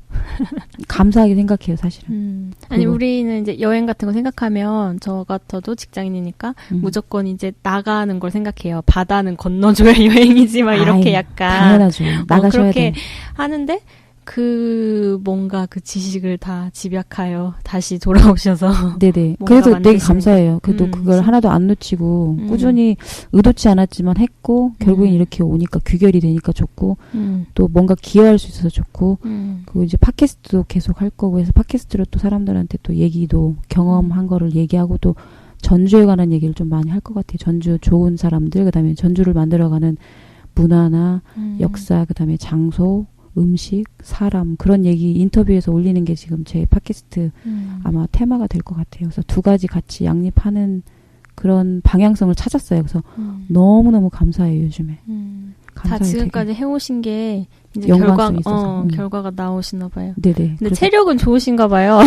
Speaker 2: 감사하게 생각해요, 사실은.
Speaker 1: 아니 우리는 이제 여행 같은 거 생각하면 저 같아도 직장인이니까 무조건 이제 나가는 걸 생각해요. 바다는 건너줘야 여행이지 막 이렇게 약간
Speaker 2: 당연하죠. 나가셔야
Speaker 1: 그렇게
Speaker 2: 돼.
Speaker 1: 하는데 그 뭔가 그 지식을 다 집약하여 다시 돌아오셔서
Speaker 2: 네네. 그래서 되게 감사해요. 그래도 그걸 하나도 안 놓치고 꾸준히 의도치 않았지만 했고 결국엔 이렇게 오니까 귀결이 되니까 좋고 또 뭔가 기여할 수 있어서 좋고 그리고 이제 팟캐스트도 계속 할 거고 해서 팟캐스트로 또 사람들한테 또 얘기도 경험한 거를 얘기하고 또 전주에 관한 얘기를 좀 많이 할 것 같아요. 전주 좋은 사람들 그다음에 전주를 만들어가는 문화나 역사 그다음에 장소 음식, 사람 그런 얘기 인터뷰에서 올리는 게 지금 제 팟캐스트 아마 테마가 될 것 같아요. 그래서 두 가지 같이 양립하는 그런 방향성을 찾았어요. 그래서 너무너무 감사해요. 요즘에.
Speaker 1: 다 지금까지 해오신 게 이제 결과가 나오시나 봐요.
Speaker 2: 네네.
Speaker 1: 근데 체력은 좋으신가 봐요.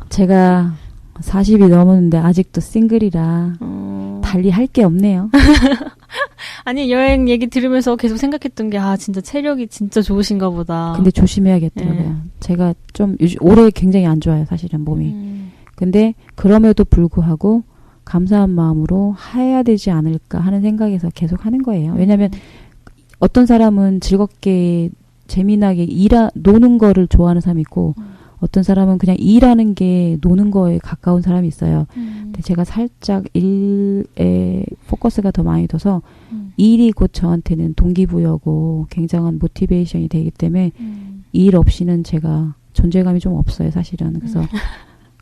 Speaker 2: 제가 40이 넘었는데 아직도 싱글이라 달리 할 게 없네요.
Speaker 1: 아니 여행 얘기 들으면서 계속 생각했던 게 진짜 체력이 진짜 좋으신가 보다.
Speaker 2: 근데 조심해야겠더라고요. 제가 좀 올해 굉장히 안 좋아요. 사실은 몸이. 근데 그럼에도 불구하고 감사한 마음으로 해야 되지 않을까 하는 생각에서 계속 하는 거예요. 왜냐하면 어떤 사람은 즐겁게 재미나게 노는 거를 좋아하는 사람이 있고 어떤 사람은 그냥 일하는 게 노는 거에 가까운 사람이 있어요. 근데 제가 살짝 일에 포커스가 더 많이 둬서 일이 곧 저한테는 동기부여고 굉장한 모티베이션이 되기 때문에 일 없이는 제가 존재감이 좀 없어요, 사실은. 그래서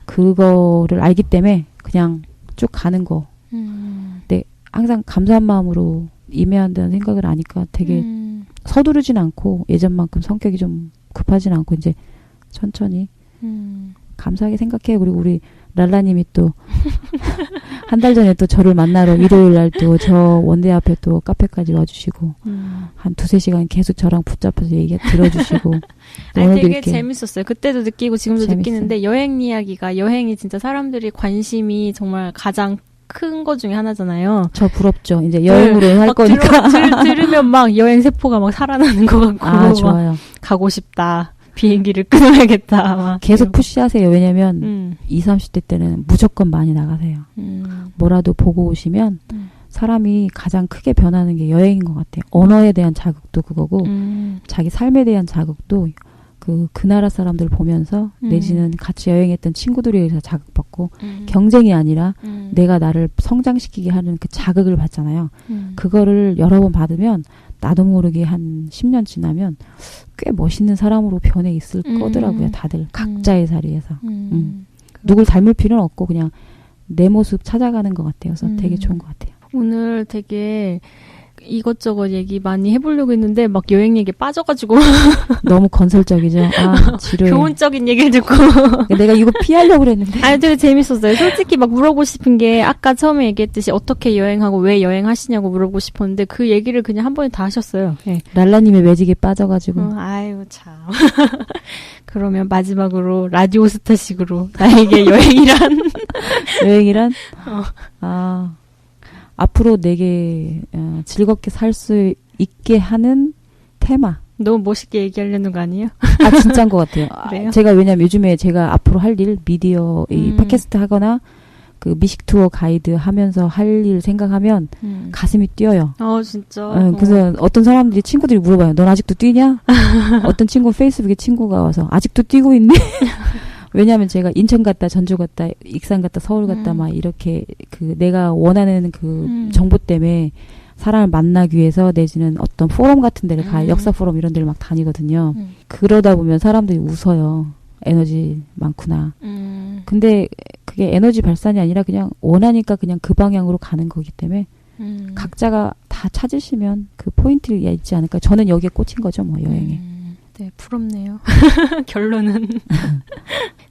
Speaker 2: 그거를 알기 때문에 그냥 쭉 가는 거. 근데 항상 감사한 마음으로 임해야 한다는 생각을 아니까 되게 서두르진 않고 예전만큼 성격이 좀 급하진 않고 이제 천천히 감사하게 생각해요. 그리고 우리 랄라님이 또 한 달 전에 또 저를 만나러 일요일 날 또 저 원대 앞에 또 카페까지 와주시고 한 2-3시간 계속 저랑 붙잡혀서 얘기 들어주시고
Speaker 1: 아니, 되게 재밌었어요. 그때도 느끼고 지금도 재밌어요. 느끼는데 여행 이야기가 여행이 진짜 사람들이 관심이 정말 가장 큰 거 중에 하나잖아요.
Speaker 2: 저 부럽죠. 이제 여행으로 할 거니까.
Speaker 1: 들으면 막 여행 세포가 막 살아나는 것 같고.
Speaker 2: 아, 좋아요.
Speaker 1: 가고 싶다. 비행기를 끊어야겠다. 막
Speaker 2: 계속 푸시하세요. 왜냐면 20, 30대 때는 무조건 많이 나가세요. 뭐라도 보고 오시면 사람이 가장 크게 변하는 게 여행인 것 같아요. 언어에 대한 자극도 그거고 자기 삶에 대한 자극도 그 나라 사람들 보면서 내지는 같이 여행했던 친구들에 의해서 자극받고 경쟁이 아니라 내가 나를 성장시키게 하는 그 자극을 받잖아요. 그거를 여러 번 받으면 나도 모르게 한 10년 지나면 꽤 멋있는 사람으로 변해 있을 거더라고요. 다들 각자의 자리에서. 누굴 닮을 필요는 없고 그냥 내 모습 찾아가는 것 같아요. 그래서 되게 좋은 것 같아요.
Speaker 1: 오늘 되게 이것저것 얘기 많이 해보려고 했는데 막 여행 얘기에 빠져가지고
Speaker 2: 너무 건설적이죠. 아, 지루해.
Speaker 1: 교훈적인 얘기를 듣고
Speaker 2: 내가 이거 피하려고 그랬는데.
Speaker 1: 아니 되게 재밌었어요. 솔직히 막 물어보고 싶은 게 아까 처음에 얘기했듯이 어떻게 여행하고 왜 여행하시냐고 물어보고 싶었는데 그 얘기를 그냥 한 번에 다 하셨어요. 네.
Speaker 2: 랄라님의 매직에 빠져가지고.
Speaker 1: 아이고 참. 그러면 마지막으로 라디오스타식으로 나에게 여행이란?
Speaker 2: 앞으로 내게 즐겁게 살 수 있게 하는 테마.
Speaker 1: 너무 멋있게 얘기하려는 거 아니에요?
Speaker 2: 아, 진짜인 것 같아요.
Speaker 1: 그래요?
Speaker 2: 제가 왜냐면 요즘에 제가 앞으로 할 일, 미디어, 이 팟캐스트 하거나 그 미식 투어 가이드 하면서 할 일 생각하면 가슴이 뛰어요.
Speaker 1: 진짜.
Speaker 2: 그래서 어떤 사람들이 친구들이 물어봐요. 넌 아직도 뛰냐? 어떤 친구 페이스북에 친구가 와서 아직도 뛰고 있니? 왜냐하면 제가 인천 갔다 전주 갔다 익산 갔다 서울 갔다 막 이렇게 그 내가 원하는 그 정보 때문에 사람을 만나기 위해서 내지는 어떤 포럼 같은 데를 가요. 역사 포럼 이런 데를 막 다니거든요. 그러다 보면 사람들이 웃어요. 에너지 많구나. 근데 그게 에너지 발산이 아니라 그냥 원하니까 그냥 그 방향으로 가는 거기 때문에 각자가 다 찾으시면 그 포인트가 있지 않을까. 저는 여기에 꽂힌 거죠, 뭐 여행에.
Speaker 1: 네, 부럽네요. 결론은.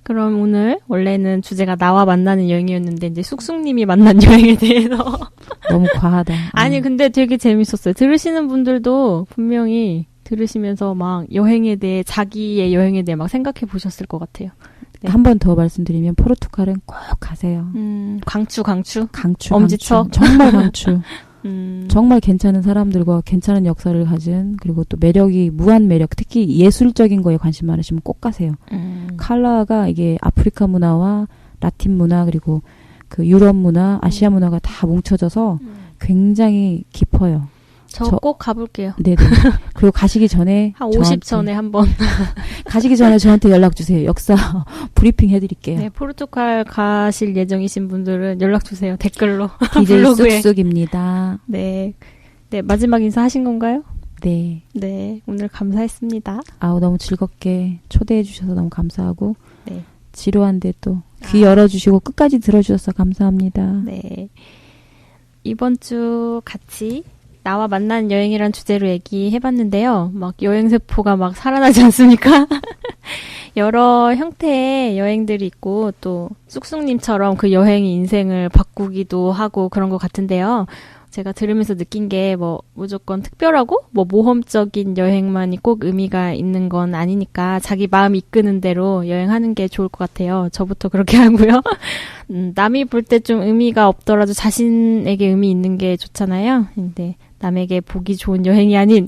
Speaker 1: 그럼 오늘 원래는 주제가 나와 만나는 여행이었는데 이제 쑥쑥님이 만난 여행에 대해서
Speaker 2: 너무 과하다.
Speaker 1: 아니 근데 되게 재밌었어요. 들으시는 분들도 분명히 들으시면서 막 여행에 대해 자기의 여행에 대해 막 생각해 보셨을 것 같아요. 네.
Speaker 2: 한 번 더 말씀드리면 포르투갈은 꼭 가세요.
Speaker 1: 강추.
Speaker 2: 엄지척. 정말 강추. 정말 괜찮은 사람들과 괜찮은 역사를 가진 그리고 또 매력이 무한 매력 특히 예술적인 거에 관심 많으시면 꼭 가세요. 칼라가 이게 아프리카 문화와 라틴 문화 그리고 그 유럽 문화, 아시아 문화가 다 뭉쳐져서 굉장히 깊어요.
Speaker 1: 저 꼭 가볼게요.
Speaker 2: 네네. 그리고 가시기 전에
Speaker 1: 한 50 전에 한번
Speaker 2: 가시기 전에 저한테 연락 주세요. 역사 브리핑 해드릴게요.
Speaker 1: 네, 포르투갈 가실 예정이신 분들은 연락 주세요. 댓글로.
Speaker 2: DJ 쑥쑥입니다.
Speaker 1: 네, 네 마지막 인사 하신 건가요?
Speaker 2: 네.
Speaker 1: 네, 오늘 감사했습니다.
Speaker 2: 아우 너무 즐겁게 초대해 주셔서 너무 감사하고
Speaker 1: 네.
Speaker 2: 지루한데 또 귀 열어주시고 끝까지 들어주셔서 감사합니다.
Speaker 1: 네. 이번 주 같이 나와 만난 여행이란 주제로 얘기해봤는데요. 막 여행세포가 막 살아나지 않습니까? 여러 형태의 여행들이 있고 또 쑥쑥님처럼 그 여행이 인생을 바꾸기도 하고 그런 것 같은데요. 제가 들으면서 느낀 게 뭐 무조건 특별하고 뭐 모험적인 여행만이 꼭 의미가 있는 건 아니니까 자기 마음 이끄는 대로 여행하는 게 좋을 것 같아요. 저부터 그렇게 하고요. 남이 볼 때 좀 의미가 없더라도 자신에게 의미 있는 게 좋잖아요. 근데 남에게 보기 좋은 여행이 아닌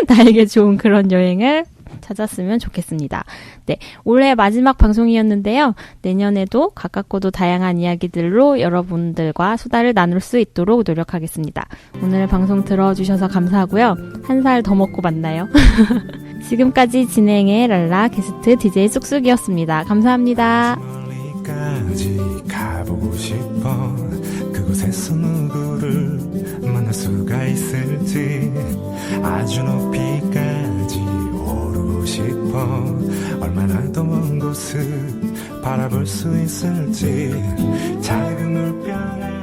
Speaker 1: 나에게 좋은 그런 여행을 찾았으면 좋겠습니다. 네, 올해 마지막 방송이었는데요. 내년에도 가깝고도 다양한 이야기들로 여러분들과 수다를 나눌 수 있도록 노력하겠습니다. 오늘 방송 들어주셔서 감사하고요. 한 살 더 먹고 만나요. 지금까지 진행의 랄라 게스트 DJ 쑥쑥이었습니다. 감사합니다.
Speaker 3: 멀리까지 가보고 싶어. 그곳에서 누구를 만날 수가 있을지. 아주 높이까지 오르고 싶어. 얼마나 더 먼 곳을 바라볼 수 있을지. 작은 물병을